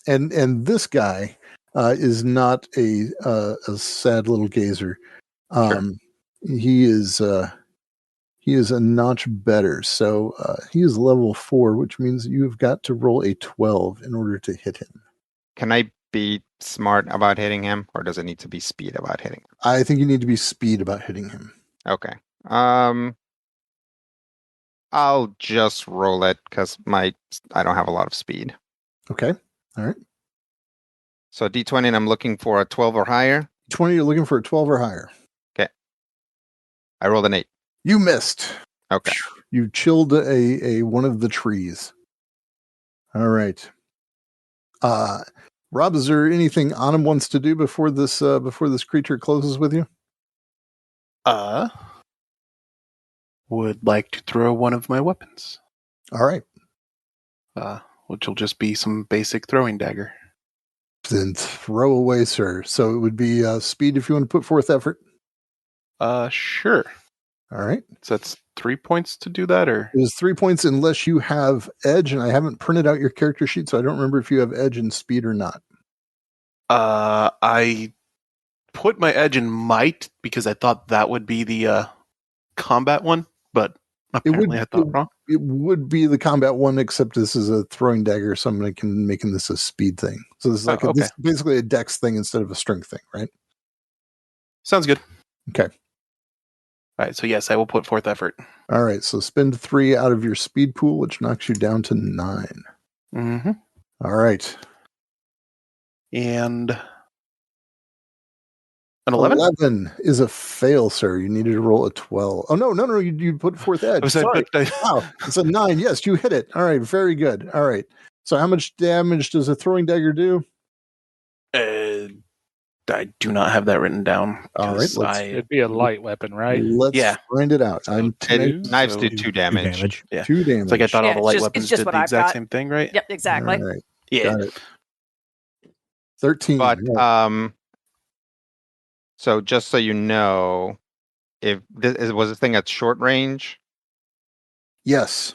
And this guy is not a sad little gazer. Sure. He is a notch better. So he is level 4, which means you've got to roll a 12 in order to hit him. Can I be smart about hitting him, or does it need to be speed about hitting him? I think you need to be speed about hitting him. Okay. I'll just roll it because I don't have a lot of speed. Okay. All right. So D20, and I'm looking for a 12 or higher. 20, you're looking for a 12 or higher. Okay. I rolled an 8. You missed. Okay. You chilled a one of the trees. All right. Rob, is there anything Anam wants to do before this creature closes with you? Would like to throw one of my weapons. All right. Which will just be some basic throwing dagger. Then throw away, sir. So it would be speed if you want to put forth effort. Sure. All right. So that's 3 points to do that, or? It is 3 points unless you have edge, and I haven't printed out your character sheet, so I don't remember if you have edge and speed or not. I put my edge in might because I thought that would be the combat one, but apparently I thought wrong. It would be the combat one, except this is a throwing dagger, so I'm making this a speed thing. So this is like this is basically a dex thing instead of a strength thing, right? Sounds good. Okay. All right, so yes, I will put forth effort. All right, so spend 3 out of your speed pool, which knocks you down to 9. Mm-hmm. All right. And an 11? 11 is a fail, sir. You needed to roll a 12. Oh, no. You put forth edge. Sorry. Wow, it's a 9. Yes, you hit it. All right, very good. All right. So how much damage does a throwing dagger do? I do not have that written down. All right, it'd be a light weapon, right? Let's find it out. Knives do 2 damage. Yeah. 2 damage. It's like I thought all the light weapons did the exact same thing, right? Yep, exactly. All right. Yeah. Got it. 13. But right. So just so you know, if was this thing at short range? Yes.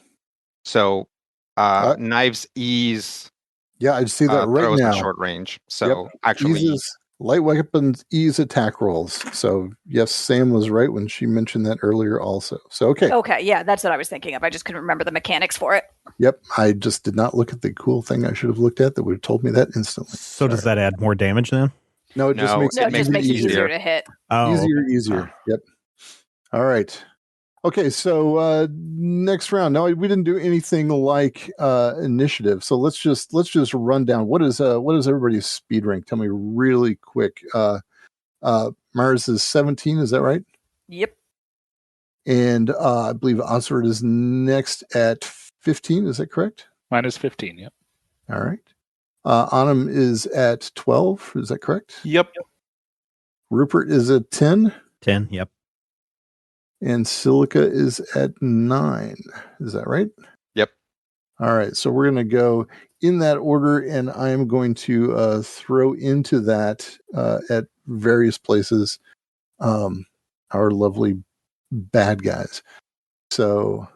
So knives ease. Yeah, I see that right throws now. At short range. So actually, light weapons ease attack rolls. So yes, Sam was right when she mentioned that earlier also. So okay, yeah, that's what I was thinking of. I just couldn't remember the mechanics for it. Yep, I just did not look at the cool thing I should have looked at that would have told me that instantly. So does that add more damage then? No, it just makes it easier to hit. Oh, easier. Yep. All right. Okay, so next round. Now we didn't do anything like initiative, so let's just run down. What is everybody's speed rank? Tell me really quick. Mars is 17. Is that right? Yep. And I believe Osford is next at 15. Is that correct? Mine is 15, yep. All right. Anam is at 12. Is that correct? Yep. Rupert is at 10. 10, yep. And Silica is at 9. Is that right? Yep. All right. So we're going to go in that order, and I'm going to throw into that at various places our lovely bad guys. So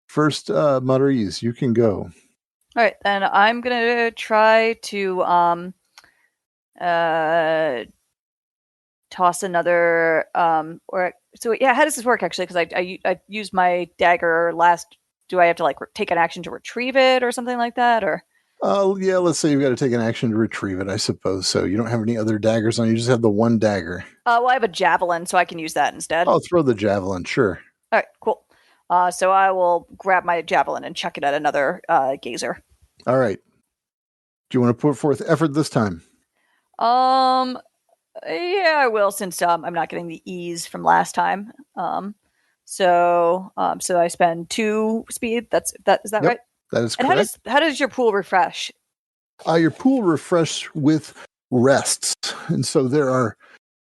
first, Maurice, you can go. All right, then I'm gonna try to toss another how does this work actually? Because I used my dagger last. Do I have to like take an action to retrieve it or something like that, or? Yeah, let's say you've got to take an action to retrieve it, I suppose. So you don't have any other daggers on you, just have the one dagger. Well, I have a javelin, so I can use that instead. I'll throw the javelin, sure. All right, cool. So I will grab my javelin and chuck it at another gazer. All right. Do you want to put forth effort this time? Yeah, I will, since I'm not getting the ease from last time. So I spend 2 speed. Is that Yep, right? That is And correct. how does your pool refresh? Your pool refresh with rests, and so there are.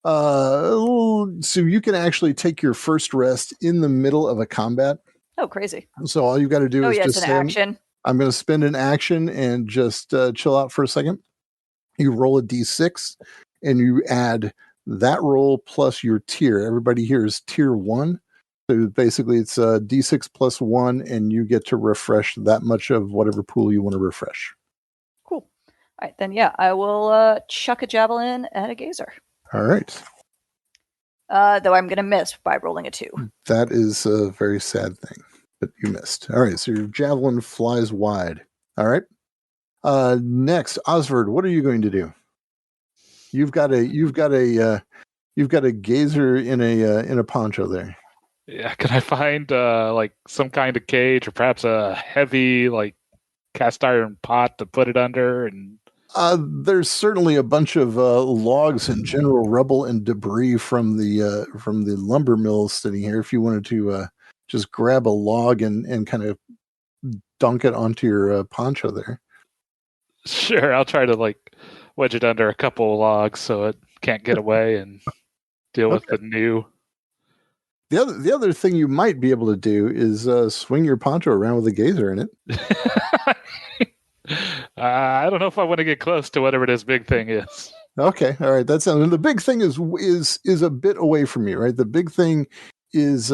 So you can actually take your first rest in the middle of a combat. Oh, crazy! So all you've got to do is it's just an say, action. I'm going to spend an action and just chill out for a second. You roll a d6, and you add that roll plus your tier. Everybody here is tier 1. So basically it's a d6 plus 1, and you get to refresh that much of whatever pool you want to refresh. Cool. All right, then I will chuck a javelin at a gazer. All right. Though I'm going to miss by rolling a 2. That is a very sad thing, but you missed. All right, so your javelin flies wide. All right. Next, Osford, what are you going to do? You've got a gazer in a poncho there. Yeah, can I find like some kind of cage or perhaps a heavy like cast iron pot to put it under? And there's certainly a bunch of logs and general rubble and debris from the lumber mills sitting here. If you wanted to just grab a log and kind of dunk it onto your poncho there. Sure, I'll try to like wedge it under a couple of logs so it can't get away and deal with the new. The other thing you might be able to do is swing your poncho around with a gazer in it. I don't know if I want to get close to whatever this big thing is. Okay, all right. That's the big thing is a bit away from you, right? The big thing is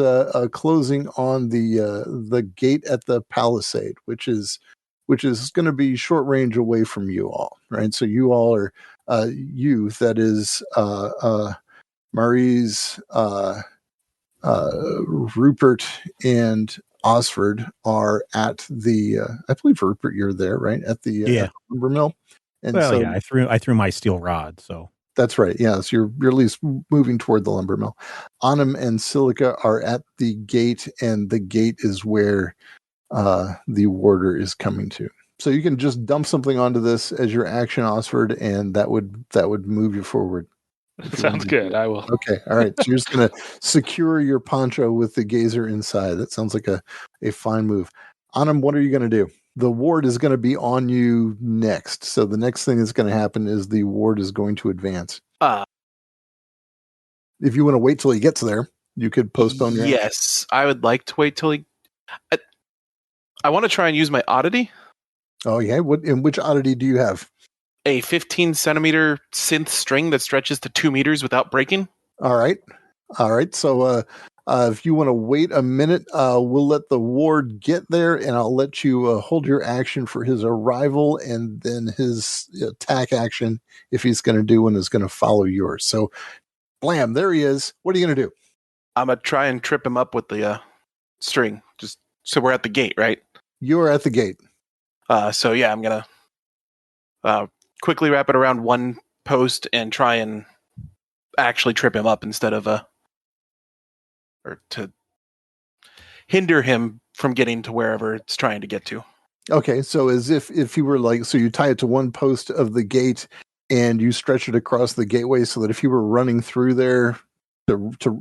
closing on the gate at the palisade, which is going to be short range away from you all, right? So you all are that is Marie's, Rupert, and Osford are at the. I believe Rupert, you're there, right? At the lumber mill. And I threw my steel rod. So that's right. Yeah, so you're at least moving toward the lumber mill. Anam and Silica are at the gate, and the gate is where the warder is coming to. So you can just dump something onto this as your action, Osford, and that would move you forward. Sounds good. I will. Okay. All right. So you're just going to secure your poncho with the gazer inside. That sounds like a fine move. Anam, what are you going to do? The ward is going to be on you next. So the next thing that's going to happen is the ward is going to advance. If you want to wait till he gets there, you could postpone your action. Yes, I would like to wait till he... I want to try and use my oddity. Oh, yeah? Which oddity do you have? A 15-centimeter synth string that stretches to 2 meters without breaking. All right. So if you want to wait a minute, we'll let the ward get there, and I'll let you hold your action for his arrival, and then his attack action, if he's going to do one, is going to follow yours. So, blam, there he is. What are you going to do? I'm going to try and trip him up with the string. Just so we're at the gate, right? You're at the gate. I'm going to quickly wrap it around one post and try and actually trip him up instead of or to hinder him from getting to wherever it's trying to get to. Okay, so as if he were like, so you tie it to one post of the gate and you stretch it across the gateway so that if you were running through there,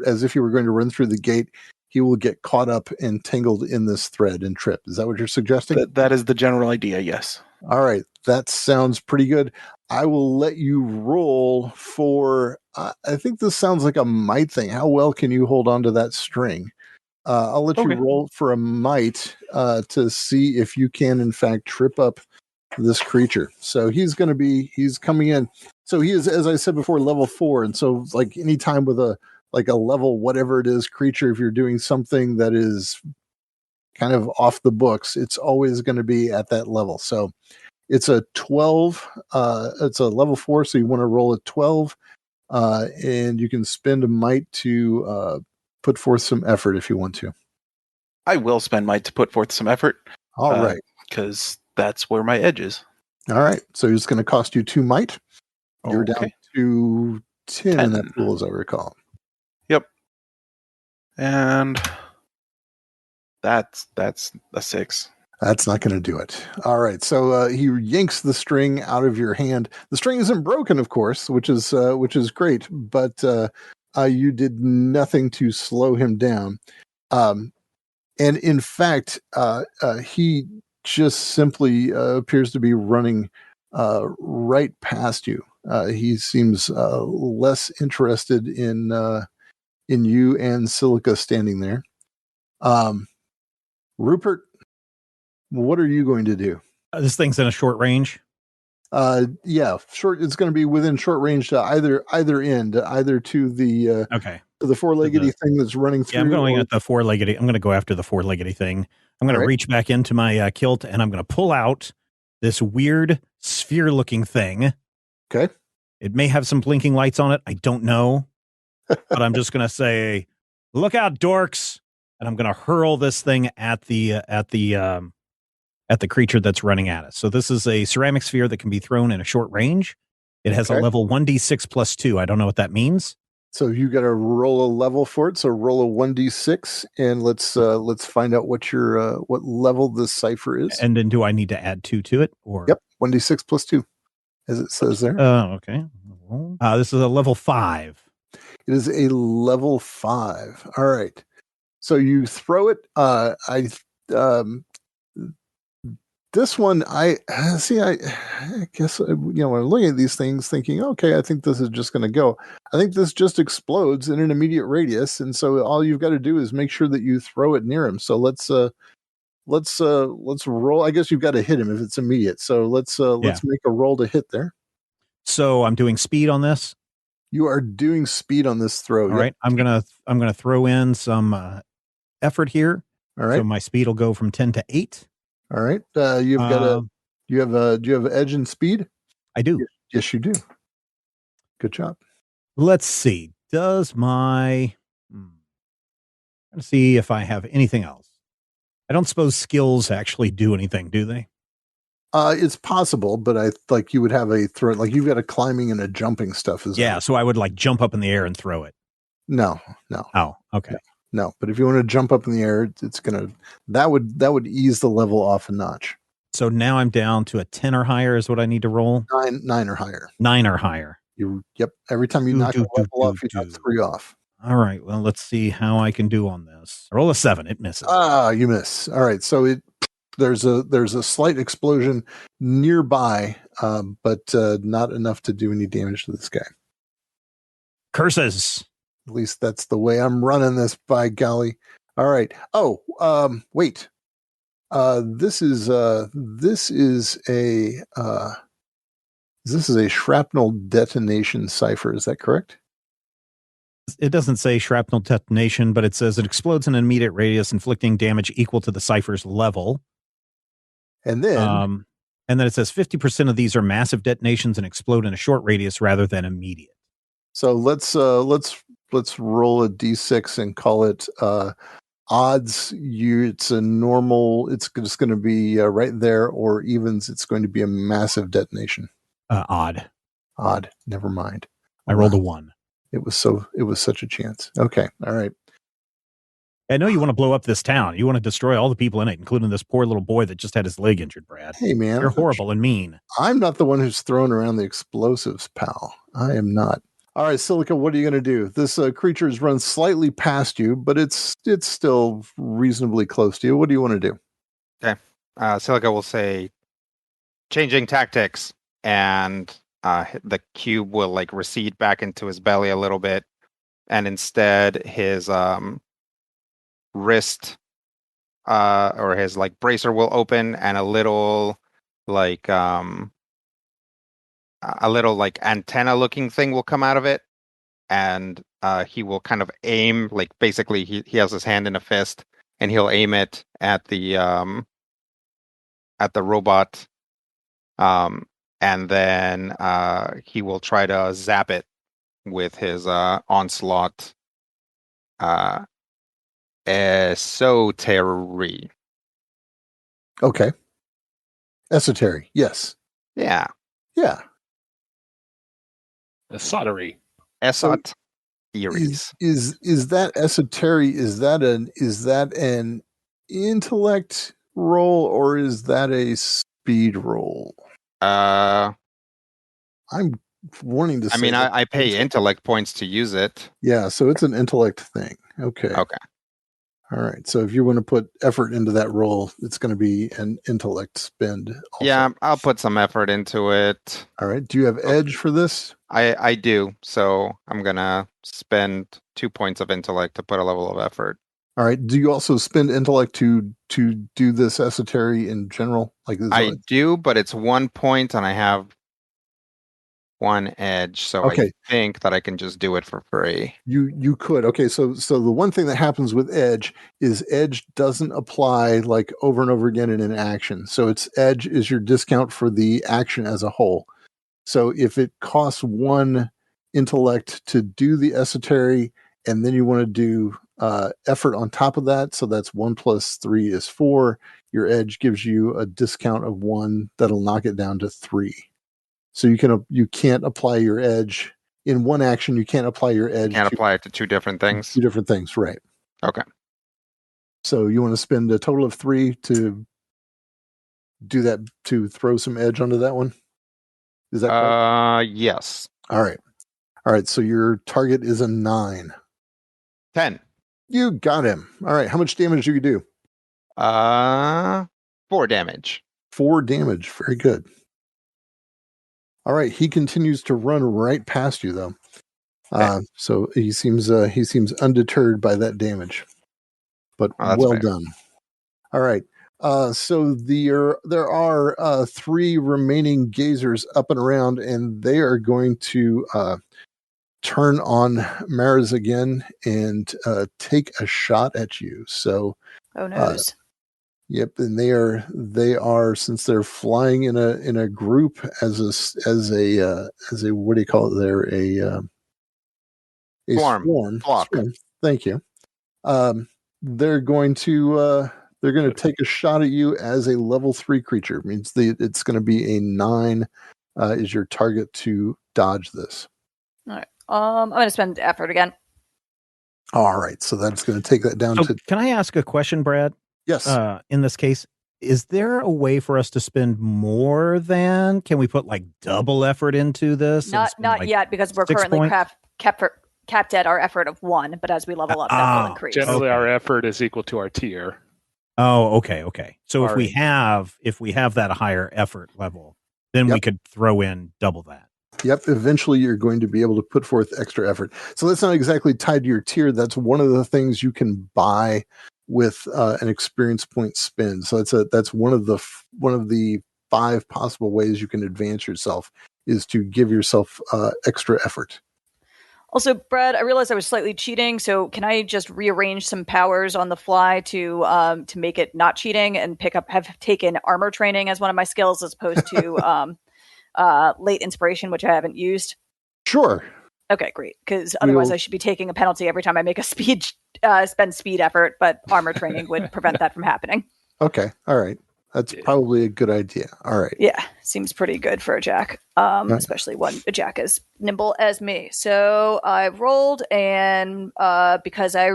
as if you were going to run through the gate. He will get caught up and tangled in this thread and trip. Is that what you're suggesting? That is the general idea, yes. All right. That sounds pretty good. I will let you roll for, I think this sounds like a might thing. How well can you hold on to that string? I'll let you roll for a might to see if you can, in fact, trip up this creature. So he's coming in. So he is, as I said before, level 4. And so like any time with a level, whatever it is, creature, if you're doing something that is kind of off the books, it's always going to be at that level. So it's a 12. It's a level 4. So you want to roll a 12 and you can spend a might to put forth some effort if you want to. I will spend might to put forth some effort. All right. Because that's where my edge is. All right. So it's going to cost you 2 might. You're down to 10 in that pool, as I recall. Yep. And that's a 6. That's not going to do it. All right. So he yanks the string out of your hand. The string isn't broken, of course, which is great, but you did nothing to slow him down. And in fact, he just simply appears to be running right past you. He seems less interested in you and Silica standing there. Rupert, what are you going to do? This thing's in a short range. Yeah, short. It's going to be within short range to either end, either to the to the four-leggedy thing that's running through. Yeah, I'm going at the four-leggedy. I'm going to go after the four-leggedy thing. I'm going to reach back into my kilt and I'm going to pull out this weird sphere-looking thing. Okay. It may have some blinking lights on it. I don't know, but I'm just going to say, "Look out, dorks!" And I'm going to hurl this thing at the creature that's running at us. So this is a ceramic sphere that can be thrown in a short range. It has a level 1d6 plus 2. I don't know what that means. So you got to roll a level for it. So roll a 1d6, and let's find out what your what level this cipher is. And then do I need to add 2 to it? Or 1d6 plus 2, as it says there. Okay. This is a level 5. It is a level 5. All right. So you throw it. This one, I guess, when I'm looking at these things thinking, okay, I think this is just going to go. I think this just explodes in an immediate radius. And so all you've got to do is make sure that you throw it near him. So let's roll. I guess you've got to hit him if it's immediate. So let's make a roll to hit there. So I'm doing speed on this. You are doing speed on this throw. All right. I'm going to throw in some effort here. All right. So my speed will go from 10 to 8. All right. Do you have edge and speed? I do. Yes, you do. Good job. Let's see. Let's see if I have anything else. I don't suppose skills actually do anything, do they? It's possible, but you would have a throw, like you've got a climbing and a jumping stuff as well. Yeah, so I would jump up in the air and throw it. No. Oh, okay. No, but if you want to jump up in the air, that would ease the level off a notch. So now I'm down to a 10 or higher is what I need to roll. 9 or higher. 9 or higher. Every time you knock a level off, you knock 3 off. All right. Well, let's see how I can do on this. Roll a 7. It misses. You miss. All right. So there's a slight explosion nearby, but not enough to do any damage to this guy. Curses. At least that's the way I'm running this, by golly. All right. Oh, wait. This is a shrapnel detonation cipher. Is that correct? It doesn't say shrapnel detonation, but it says it explodes in an immediate radius, inflicting damage equal to the cipher's level. And then it says 50% of these are massive detonations and explode in a short radius rather than immediate. So let's roll a d6 and call it odds. It's a normal. It's just going to be right there, or evens. It's going to be a massive detonation. Odd. Never mind. I rolled a 1. It was such a chance. Okay. All right. I know you want to blow up this town. You want to destroy all the people in it, including this poor little boy that just had his leg injured, Brad. Hey, man. You're horrible and mean. I'm not the one who's throwing around the explosives, pal. I am not. All right, Silica, what are you going to do? This creature has run slightly past you, but it's still reasonably close to you. What do you want to do? Okay. Silica will say, changing tactics, and the cube will like recede back into his belly a little bit, and instead his wrist or his like bracer will open, and a little like antenna looking thing will come out of it, and he will kind of aim, like basically he has his hand in a fist, and he'll aim it at the robot, and then he will try to zap it with his onslaught esotery. Okay. Esotery, yes. Yeah. Yeah. Esotery. Esot Is that esotery? Is that an intellect roll or is that a speed roll? I'm wanting to say. I mean, I pay intellect points to use it. Yeah, so it's an intellect thing. Okay. All right. So if you want to put effort into that roll, it's going to be an intellect spend. Also. Yeah, I'll put some effort into it. All right. Do you have edge for this? I do. So I'm going to spend 2 points of intellect to put a level of effort. All right. Do you also spend intellect to do this esotery in general? I do, but it's 1 point and I have 1 edge, so okay. I think that I can just do it for free. You could. Okay, so the one thing that happens with edge is edge doesn't apply like over and over again in an action. So its edge is your discount for the action as a whole. So if it costs 1 intellect to do the esotery, and then you want to do effort on top of that, so that's 1 plus 3 is 4. Your edge gives you a discount of 1 that'll knock it down to 3. So you can't apply your edge in one action. You can't apply your edge. Can't apply it to 2 different things. 2 different things, right? Okay. So you want to spend a total of 3 to do that, to throw some edge onto that one. Is that correct? Yes. All right. So your target is a 9. 10. You got him. All right. How much damage do you do? 4 damage. 4 damage. Very good. All right, he continues to run right past you, though. Okay. So he seems undeterred by that damage. But well done. All right. So there are 3 remaining gazers up and around, and they are going to turn on Maris again and take a shot at you. So, oh no. Yep, and they are since they're flying in a group as a what do you call it? They're a swarm. Flock. Swarm. Thank you. They're going to take a shot at you as a level 3 creature. It means it's going to be a 9 is your target to dodge this. All right. I'm going to spend effort again. All right, so that's going to take that down to. Can I ask a question, Brad? Yes. In this case, is there a way for us to spend more than? Can we put like double effort into this? Not like yet, because we're currently capped at our effort of 1. But as we level up, that will increase. Generally, our effort is equal to our tier. Oh, okay. So if we have that higher effort level, then we could throw in double that. Yep. Eventually, you're going to be able to put forth extra effort. So that's not exactly tied to your tier. That's one of the things you can buy with an experience point spend. So that's one of the 5 possible ways you can advance yourself, is to give yourself extra effort. Also, Brad, I realized I was slightly cheating. So can I just rearrange some powers on the fly to make it not cheating and have taken armor training as one of my skills as opposed to late inspiration, which I haven't used? Sure. Okay, great. Because otherwise I should be taking a penalty every time I make a spend speed effort, but armor training would prevent that from happening. Okay. All right. That's probably a good idea. All right. Yeah. Seems pretty good for a Jack, especially when a Jack as nimble as me. So I rolled, and because I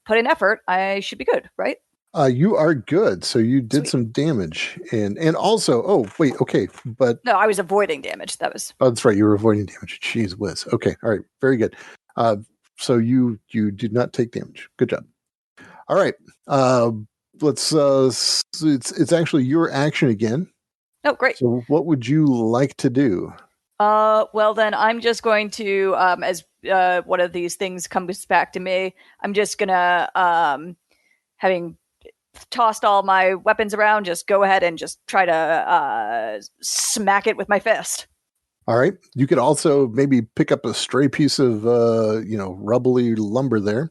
put in effort, I should be good, right? You are good. So you did Sweet. some damage, and also, okay, but No, I was avoiding damage. That was that's right. You were avoiding damage. Jeez whiz. Okay, all right, very good. So you did not take damage. Good job. All right. Let's. It's actually your action again. oh great. So what would you like to do? Well then I'm just going to as one of these things comes back to me, I'm just gonna having tossed all my weapons around, just go ahead and just try to smack it with my fist. All right. You could also maybe pick up a stray piece of rubbly lumber there.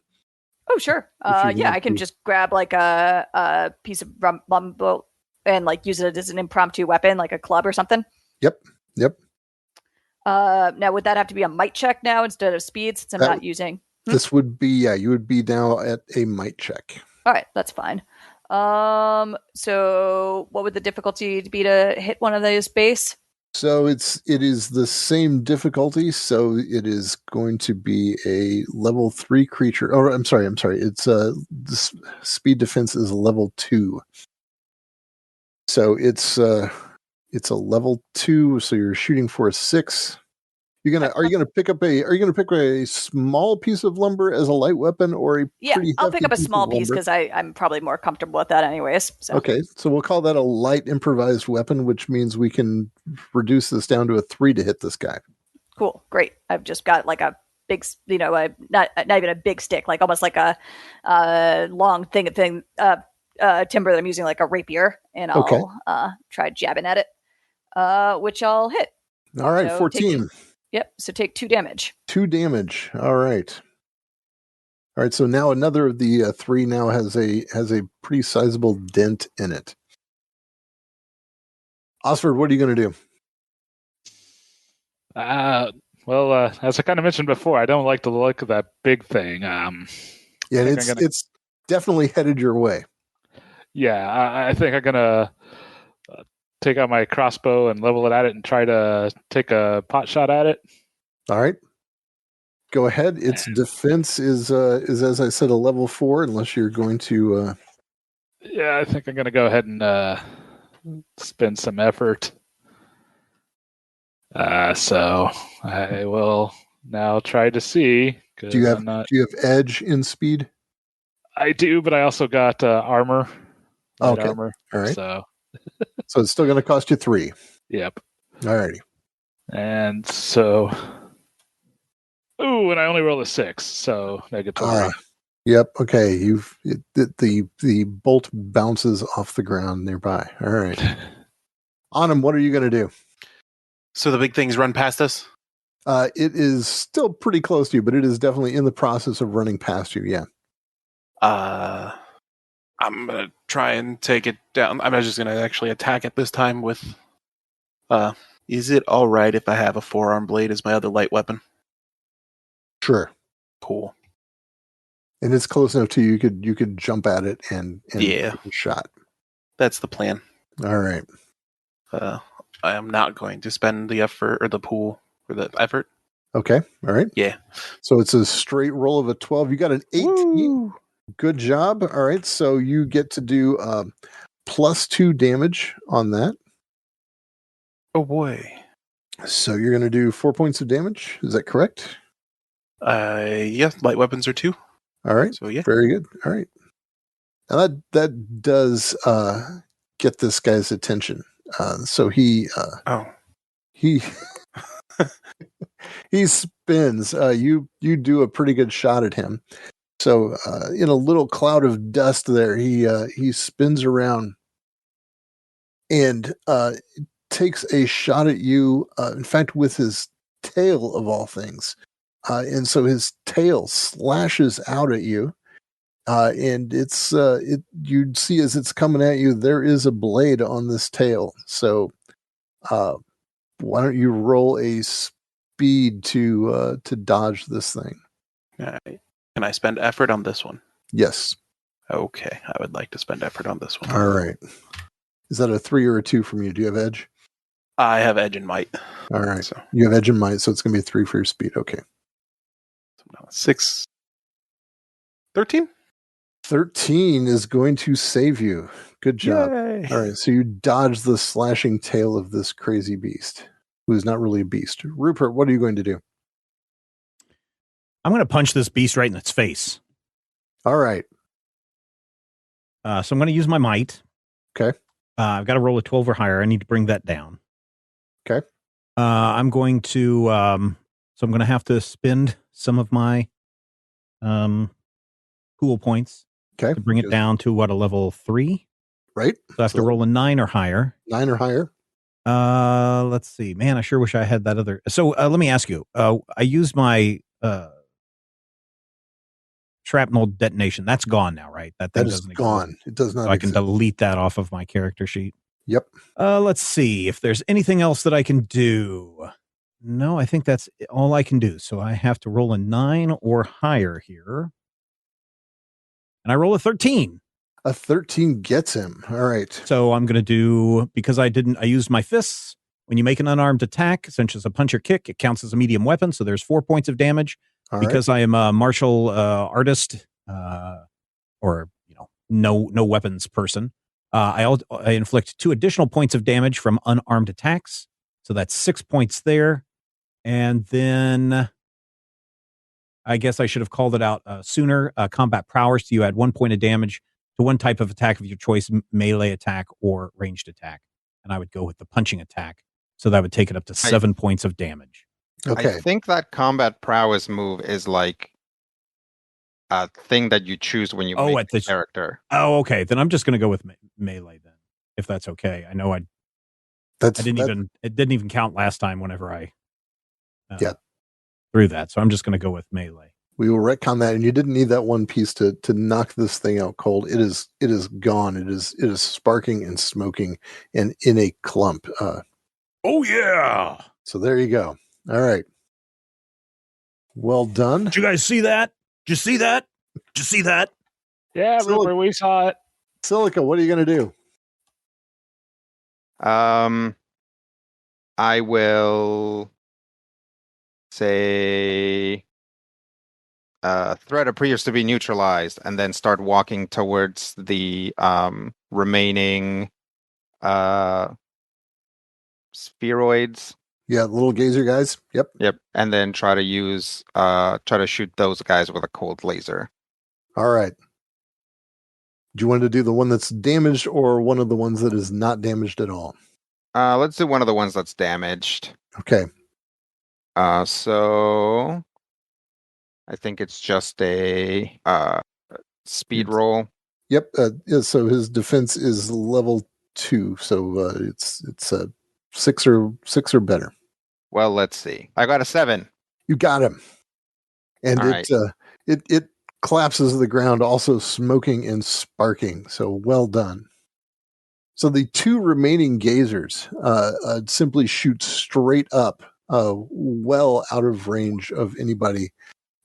Oh sure. Yeah, I can just grab like a piece of lumber and like use it as an impromptu weapon, like a club or something. Yep. Now would that have to be a might check now instead of speed, since I'm not using? This would be, you would be now at a might check. All right, that's fine. So what would the difficulty be to hit one of those base? So it is the same difficulty. So it is going to be a level 3 creature. Oh, I'm sorry. It's this speed defense is a level 2. So it's a level 2. So you're shooting for a 6. Are you gonna pick up a small piece of lumber as a light weapon, or I'll pick up a small piece because I'm probably more comfortable with that anyways. So. Okay, so we'll call that a light improvised weapon, which means we can reduce this down to a 3 to hit this guy. Cool, great. I've just got like a big, not even a big stick, like almost like a long thing timber that I'm using like a rapier, and I'll try jabbing at it, which I'll hit. All right, so 14. So take 2 damage. 2 damage. All right. So now another of the 3 now has a pretty sizable dent in it. Osford, what are you going to do? Well, as I kind of mentioned before, I don't like the look of that big thing. It's definitely headed your way. Yeah, I think I'm gonna take out my crossbow and level it at it and try to take a pot shot at it. All right. Go ahead. Its defense is as I said, a level 4, unless you're going to Yeah, I think I'm gonna go ahead and spend some effort. So I will now try to see. Do you have edge in speed? I do, but I also got armor. Okay. Armor. All right. So it's still going to cost you 3. Yep. All righty. And so, and I only rolled a 6, so negative. All right. Yep. Okay. The bolt bounces off the ground nearby. All right. Autumn, what are you going to do? So the big things run past us? It is still pretty close to you, but it is definitely in the process of running past you. Yeah. I'm going to try and take it down. I'm just going to actually attack it this time with... is it all right if I have a forearm blade as my other light weapon? Sure. Cool. And it's close enough to you. You could jump at it and take a shot. That's the plan. All right. I am not going to spend the effort or the pool for the effort. Okay. All right. Yeah. So it's a straight roll of a 12. You got an 18. Woo! Good job. All right. So you get to do +2 damage on that. Oh boy. So you're going to do 4 points of damage. Is that correct? Yes. Light weapons are 2. All right. So yeah. Very good. All right. Now that does get this guy's attention. So he he spins. You do a pretty good shot at him. So in a little cloud of dust there, he spins around and takes a shot at you. In fact, with his tail of all things, and so his tail slashes out at you. And it's you'd see as it's coming at you, there is a blade on this tail. So why don't you roll a speed to dodge this thing? All right. Can I spend effort on this one? Yes. Okay, I would like to spend effort on this one. All right. Is that a 3 or a 2 from you? Do you have edge? I have edge and might. All right. So you have edge and might, so it's going to be a 3 for your speed. Okay. 6. 13? 13 is going to save you. Good job. Yay. All right, so you dodge the slashing tail of this crazy beast, who is not really a beast. Rupert, what are you going to do? I'm going to punch this beast right in its face. All right. So I'm going to use my might. Okay. I've got to roll a 12 or higher. I need to bring that down. Okay. I'm going to, so I'm going to have to spend some of my cool points Okay. to bring it down to a level 3. Right. So I have to roll a 9 or higher. 9 or higher. Let's see. Man, I sure wish I had that other. So let me ask you. I used my shrapnel detonation. That's gone now, right? That thing is doesn't gone. exist. It does not. So I can delete that off of my character sheet. Yep. Let's see if there's anything else that I can do. No, I think that's all I can do. So I have to roll a 9 or higher here. And I roll a 13. A 13 gets him. All right. So I'm going to do, because I used my fists. When you make an unarmed attack, since it's a punch or kick, it counts as a medium weapon. So there's 4 points of damage. Because I am a martial artist, or no weapons person. I inflict 2 additional points of damage from unarmed attacks. So that's 6 points there. And then I guess I should have called it out sooner. Combat prowess, you add 1 point of damage to one type of attack of your choice, melee attack or ranged attack. And I would go with the punching attack. So that would take it up to 7 points of damage. Okay. I think that combat prowess move is like a thing that you choose when you make the character. Oh, okay. Then I'm just going to go with melee then, if that's okay. I know it didn't even count last time whenever I threw that. So I'm just going to go with melee. We will retcon that, and you didn't need that one piece to knock this thing out cold. It is gone. It is sparking and smoking and in a clump. Oh yeah. So there you go. All right. Well done. Did you guys see that? Did you see that? Did you see that? Yeah, Rupert, we saw it. Silica, what are you going to do? I will say threat appears to be neutralized, and then start walking towards the remaining spheroids. Yeah, little gazer guys. Yep. And then try to shoot those guys with a cold laser. All right. Do you want to do the one that's damaged or one of the ones that is not damaged at all? Let's do one of the ones that's damaged. Okay. So I think it's just a speed roll. Yep. So his defense is level 2. So it's 6 or better. Well, let's see. I got a 7. You got him. And it collapses to the ground, also smoking and sparking. So well done. So the 2 remaining gazers simply shoot straight up, well out of range of anybody.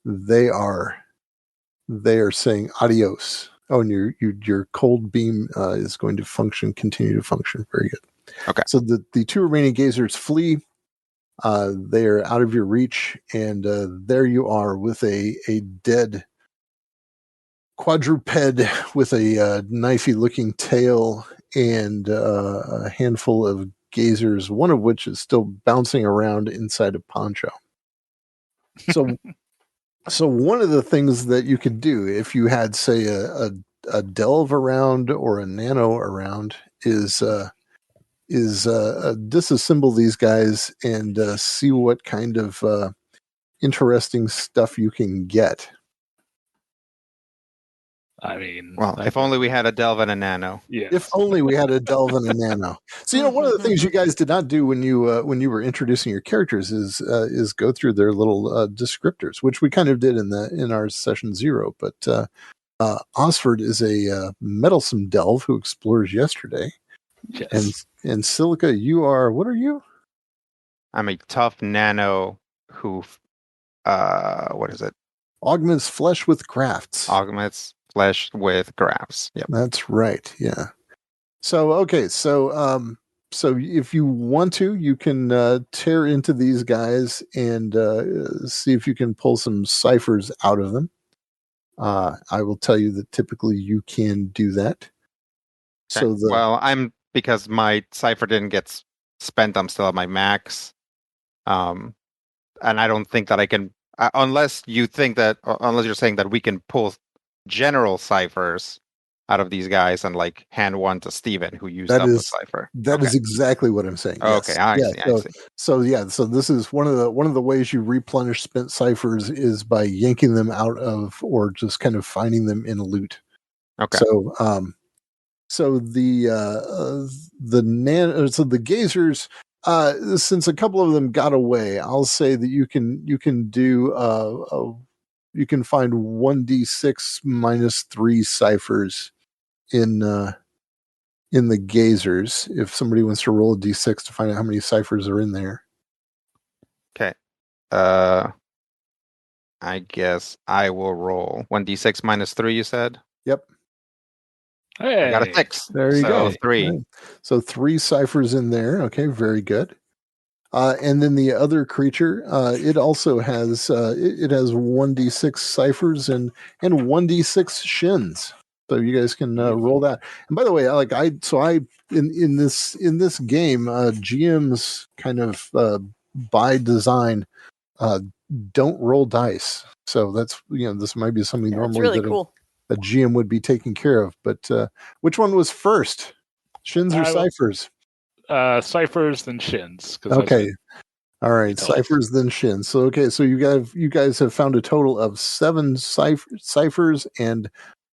They are saying adios. Oh, and your cold beam is going to continue to function. Very good. Okay. So the 2 remaining gazers flee. They are out of your reach, and there you are with a dead quadruped with a knifey-looking tail and a handful of gazers, one of which is still bouncing around inside a poncho. So one of the things that you could do if you had, say, a delve around or a nano around is disassemble these guys and see what kind of interesting stuff you can get. I mean, if only we had a delve and a nano. Yeah. If only we had a delve and a nano. So one of the things you guys did not do when you were introducing your characters is go through their little descriptors, which we kind of did in our session 0. But Osford is a meddlesome delve who explores yesterday. Yes. And Silica, you are, what are you? I'm a tough nano who, what is it? Augments flesh with crafts. Augments flesh with grafts. Yep. That's right. Yeah. So, okay. So if you want to, you can tear into these guys and see if you can pull some ciphers out of them. I will tell you that typically you can do that. Okay. So because my cipher didn't get spent, I'm still at my max. And I don't think that I can, unless you're saying that we can pull general ciphers out of these guys and like hand one to Steven who used up a cipher. That is exactly what I'm saying. Okay, Yes. I see. So this is one of the ways you replenish spent ciphers is by yanking them out of or just kind of finding them in loot. Okay. So the gazers, since a couple of them got away, I'll say that you can do you can find 1d6 minus 3 ciphers in the gazers if somebody wants to roll a d6 to find out how many ciphers are in there. Okay. I guess I will roll 1d6 minus 3, you said? Yep. Hey. I got a 6. There you go. 3. Right. So 3 ciphers in there. Okay, very good. And then the other creature, it also has it has 1d6 ciphers and 1d6 shins. So you guys can roll that. And by the way, in this game, GMs kind of by design don't roll dice. So that's this might be something normally really cool. a GM would be taking care of. But which one was first, shins or ciphers? Ciphers then shins. Okay. All right. Ciphers then shins. So, okay. So you guys have found a total of 7 ciphers and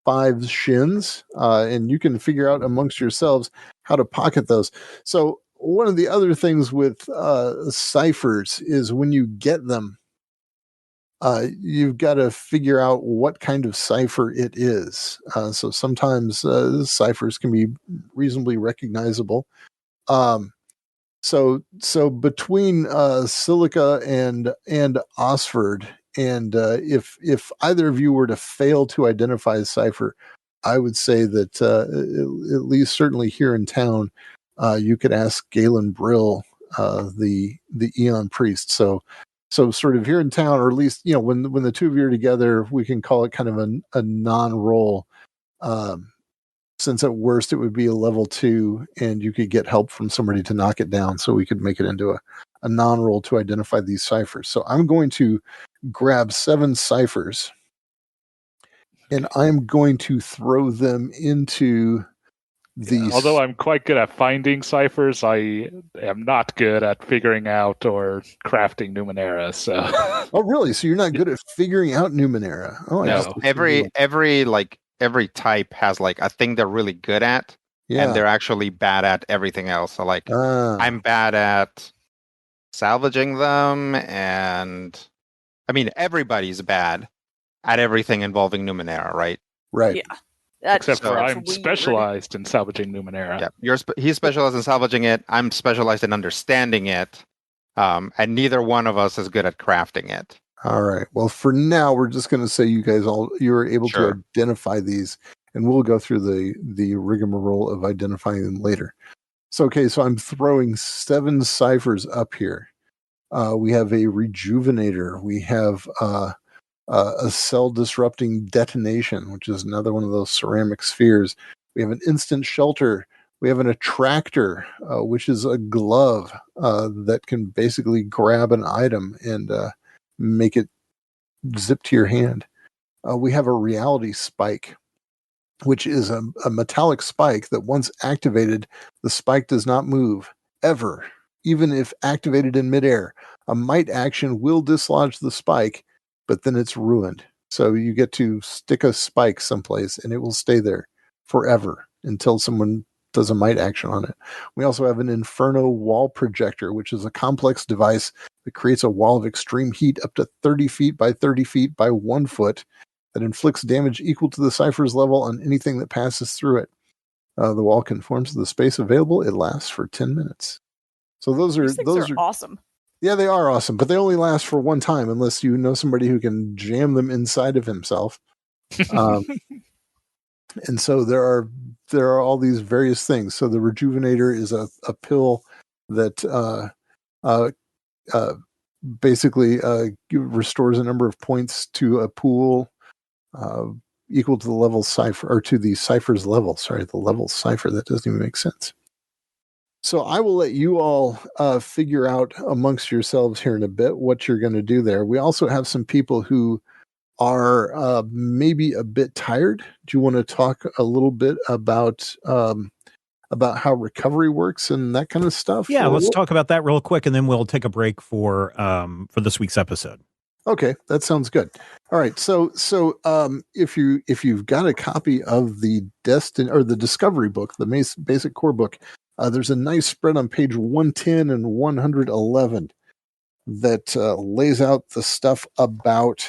5 shins. And you can figure out amongst yourselves how to pocket those. So one of the other things with ciphers is when you get them, you've got to figure out what kind of cipher it is. So sometimes ciphers can be reasonably recognizable. So between Silica and Osford, and if either of you were to fail to identify a cipher, I would say that at least certainly here in town, you could ask Galen Brill, the Eon Priest. So sort of here in town, or at least when the two of you are together, we can call it kind of a non-roll. Since at worst it would be a level 2 and you could get help from somebody to knock it down, so we could make it into a non-roll to identify these ciphers. So I'm going to grab 7 ciphers and I'm going to throw them into these. Although I'm quite good at finding ciphers, I am not good at figuring out or crafting Numenera. So. Oh, really? So you're not good at figuring out Numenera? Oh, no. Every type has like a thing they're really good at, and they're actually bad at everything else. So like, I'm bad at salvaging them, and I mean everybody's bad at everything involving Numenera, right? Right. Yeah. Except for I'm specialized in salvaging Numenera. Yeah, he's specialized in salvaging it. I'm specialized in understanding it, and neither one of us is good at crafting it. All right. Well, for now, we're just going to say you were able to identify these, and we'll go through the rigmarole of identifying them later. So, okay. So I'm throwing 7 ciphers up here. We have a rejuvenator. We have a cell disrupting detonation, which is another one of those ceramic spheres. We have an instant shelter. We have an attractor, which is a glove that can basically grab an item and make it zip to your hand. We have a reality spike, which is a metallic spike that once activated, the spike does not move ever, even if activated in midair. A might action will dislodge the spike, but then it's ruined. So you get to stick a spike someplace and it will stay there forever until someone does a might action on it. We also have an Inferno wall projector, which is a complex device that creates a wall of extreme heat up to 30 feet by 30 feet by 1 foot that inflicts damage equal to the cipher's level on anything that passes through it. The wall conforms to the space available. It lasts for 10 minutes. So those are awesome. Yeah, they are awesome, but they only last for one time unless you know somebody who can jam them inside of himself. And so there are all these various things. So the rejuvenator is a pill that basically restores a number of points to a pool equal to the level cipher, or to the cipher's level. Sorry, the level cipher. That doesn't even make sense. So I will let you all figure out amongst yourselves here in a bit what you're going to do there. We also have some people who are maybe a bit tired. Do you want to talk a little bit about how recovery works and that kind of stuff? Yeah, let's talk about that real quick, and then we'll take a break for this week's episode. Okay, that sounds good. All right, so if you've got a copy of the the Discovery book, the basic core book, there's a nice spread on page 110 and 111 that lays out the stuff about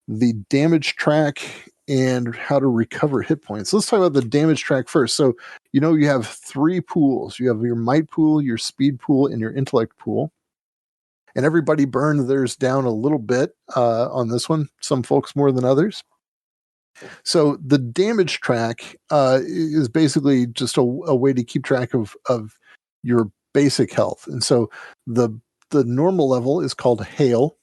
the damage track and how to recover hit points. Let's talk about the damage track first. So, you have 3 pools. You have your might pool, your speed pool, and your intellect pool. And everybody burned theirs down a little bit on this one. Some folks more than others. So the damage track is basically just a way to keep track of your basic health. And so the normal level is called hail.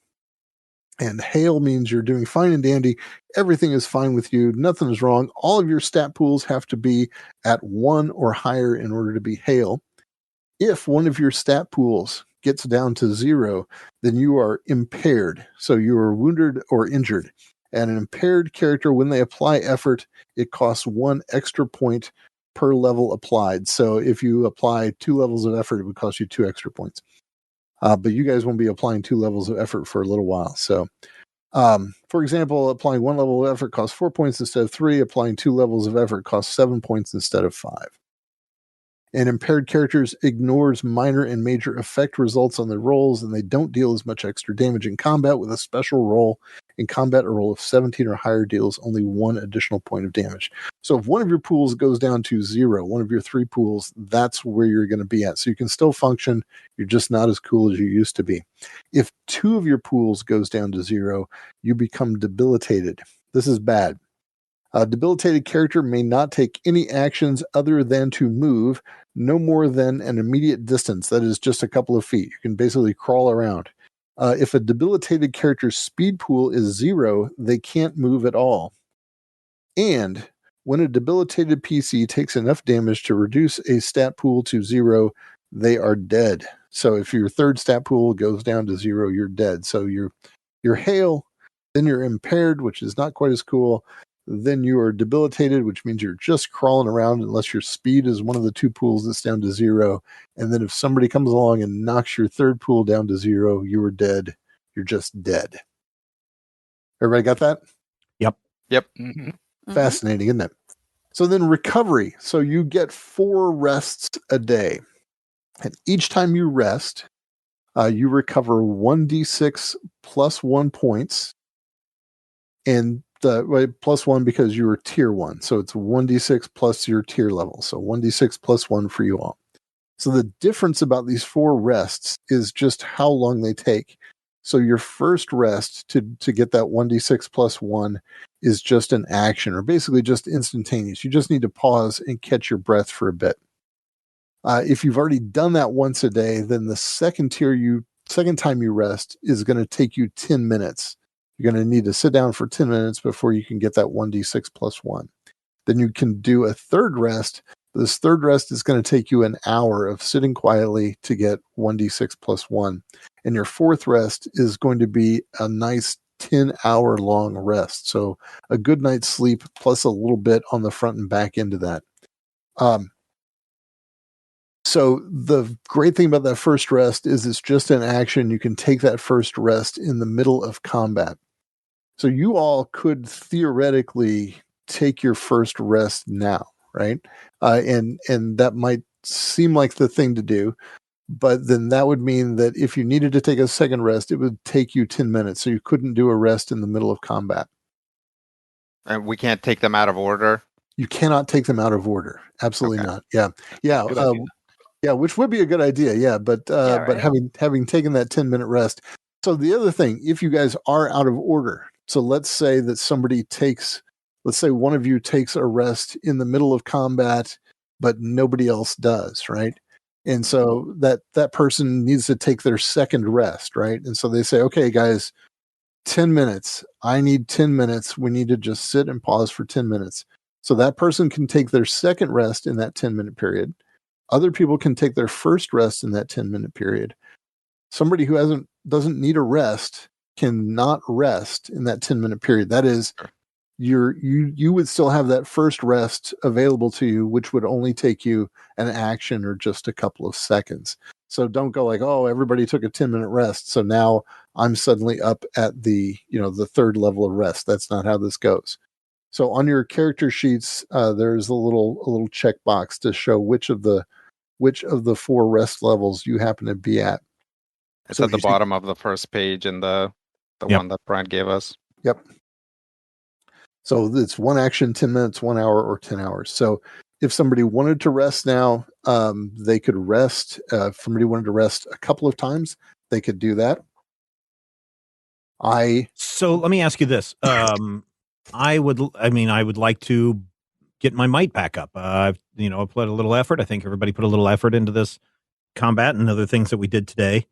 And hail means you're doing fine and dandy. Everything is fine with you. Nothing is wrong. All of your stat pools have to be at 1 or higher in order to be hail. If one of your stat pools gets down to 0, then you are impaired. So you are wounded or injured. And an impaired character, when they apply effort, it costs 1 extra point per level applied. So if you apply 2 levels of effort, it would cost you 2 extra points. But you guys won't be applying 2 levels of effort for a little while. So, for example, applying 1 level of effort costs 4 points instead of 3. Applying 2 levels of effort costs 7 points instead of 5. And impaired characters ignores minor and major effect results on their rolls, and they don't deal as much extra damage in combat. With a special roll in combat, a roll of 17 or higher deals only 1 additional point of damage. So if one of your pools goes down to 0, one of your 3 pools, that's where you're going to be at. So you can still function. You're just not as cool as you used to be. If 2 of your pools goes down to 0, you become debilitated. This is bad. A debilitated character may not take any actions other than to move no more than an immediate distance. That is just a couple of feet. You can basically crawl around. If a debilitated character's speed pool is 0, they can't move at all. And when a debilitated PC takes enough damage to reduce a stat pool to 0, they are dead. So if your 3rd stat pool goes down to 0, you're dead. So you're hail, then you're impaired, which is not quite as cool. Then you are debilitated, which means you're just crawling around unless your speed is one of the 2 pools that's down to 0. And then if somebody comes along and knocks your 3rd pool down to 0, you are dead. You're just dead. Everybody got that? Yep. Mm-hmm. Fascinating, isn't it? So then recovery. So you get 4 rests a day. And each time you rest, you recover 1d6 plus 1 points. And plus 1 because you were tier 1. So it's 1d6 plus your tier level. So 1d6 plus 1 for you all. So the difference about these 4 rests is just how long they take. So your first rest to get that 1d6 plus 1 is just an action, or basically just instantaneous. You just need to pause and catch your breath for a bit. If you've already done that once a day, then the second time you rest is going to take you 10 minutes. You're going to need to sit down for 10 minutes before you can get that 1d6 plus 1. Then you can do a 3rd rest. This 3rd rest is going to take you an hour of sitting quietly to get 1d6 plus 1. And your 4th rest is going to be a nice 10-hour long rest. So a good night's sleep plus a little bit on the front and back end of that. So the great thing about that first rest is it's just an action. You can take that first rest in the middle of combat. So you all could theoretically take your first rest now, right? And that might seem like the thing to do, but then that would mean that if you needed to take a second rest, it would take you 10 minutes. So you couldn't do a rest in the middle of combat. And we can't take them out of order? You cannot take them out of order. Absolutely Okay. not. Yeah. Yeah. Good idea. Yeah, which would be a good idea. Yeah, but right. having taken that 10-minute rest. So the other thing, if you guys are out of order, so let's say that let's say one of you takes a rest in the middle of combat, but nobody else does, right? And so that person needs to take their second rest, right? And so they say, okay, guys, 10 minutes. I need 10 minutes. We need to just sit and pause for 10 minutes. So that person can take their second rest in that 10-minute period. Other people can take their first rest in that 10-minute period. Somebody who doesn't need a rest cannot rest in that 10-minute period. That is, you would still have that first rest available to you, which would only take you an action or just a couple of seconds. So don't go like, oh, everybody took a 10-minute rest, so now I'm suddenly up at the third level of rest. That's not how this goes. So on your character sheets, there's a little checkbox to show which of the 4 rest levels you happen to be at. It's at the bottom of the first page in the one that Brad gave us. Yep. So it's 1 action, 10 minutes, 1 hour, or 10 hours. So if somebody wanted to rest now, they could rest. If somebody wanted to rest a couple of times, they could do that. So let me ask you this. I would like to get my might back up. I've put a little effort. I think everybody put a little effort into this combat and other things that we did today.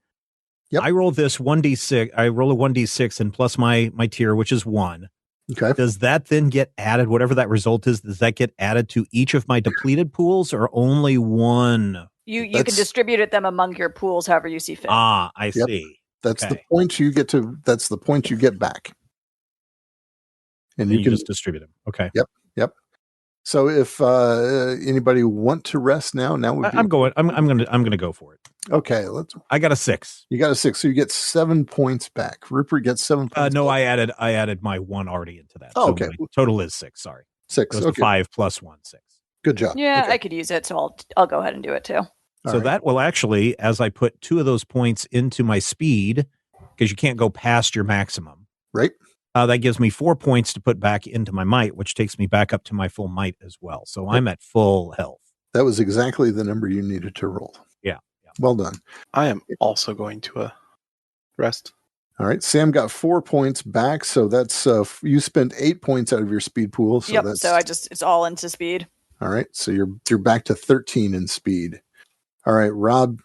Yep. I roll this 1d6. I roll a 1d6 and plus my tier, which is 1. Okay. Does that then get added, whatever that result is, does that get added to each of my depleted pools or only one? You can distribute them among your pools however you see fit. I see. That's the point you get to. That's the point you get back. And you can just distribute them. Okay. Yep. So if anybody want to rest now would be. I'm gonna go for it. Okay, I got a 6. You got a 6, so you get 7 points back. Rupert gets 7 points. No, back. I added my 1 already into that. Oh, so okay. My total is 6. Sorry, 6. It was 5 plus 1, 6. Good job. Yeah, okay. I could use it, so I'll go ahead and do it too. So that will actually, as I put 2 of those points into my speed, because you can't go past your maximum, right? That gives me 4 points to put back into my might, which takes me back up to my full might as well. So I'm at full health. That was exactly the number you needed to roll. Yeah. Well done. I am also going to rest. All right. Sam got 4 points back. So that's, you spent 8 points out of your speed pool. So yep. So it's all into speed. All right. So you're back to 13 in speed. All right, Rob,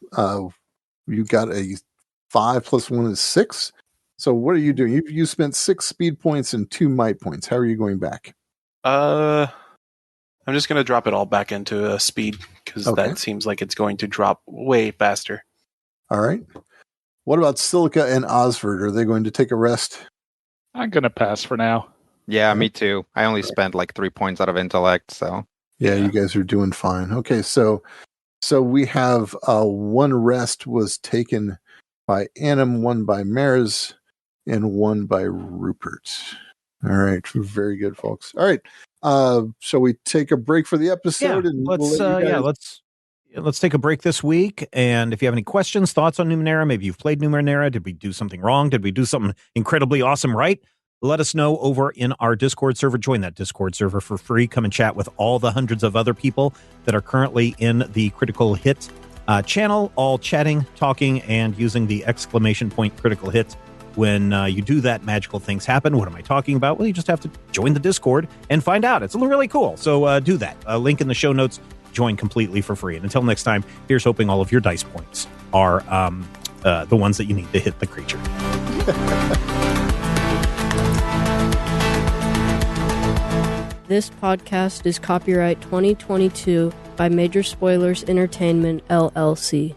you got a 5 plus 1 is 6. So what are you doing? You spent 6 speed points and 2 might points. How are you going back? I'm just going to drop it all back into speed because that seems like it's going to drop way faster. All right. What about Silica and Osford? Are they going to take a rest? I'm going to pass for now. Yeah, me too. I only spent like 3 points out of intellect, so. Yeah, you guys are doing fine. Okay, so we have 1 rest was taken by Annam, 1 by Maris, and 1 by Rupert. All right, very good, folks. All right, shall we take a break for the episode? Yeah, and let's take a break this week. And if you have any questions, thoughts on Numenera, maybe you've played Numenera. Did we do something wrong? Did we do something incredibly awesome right? Let us know over in our Discord server. Join that Discord server for free. Come and chat with all the hundreds of other people that are currently in the Critical Hit channel, all chatting, talking, and using the exclamation point critical hit. When you do that, magical things happen. What am I talking about? Well, you just have to join the Discord and find out. It's really cool. So do that. Link in the show notes. Join completely for free. And until next time, here's hoping all of your dice points are the ones that you need to hit the creature. This podcast is copyright 2022 by Major Spoilers Entertainment, LLC.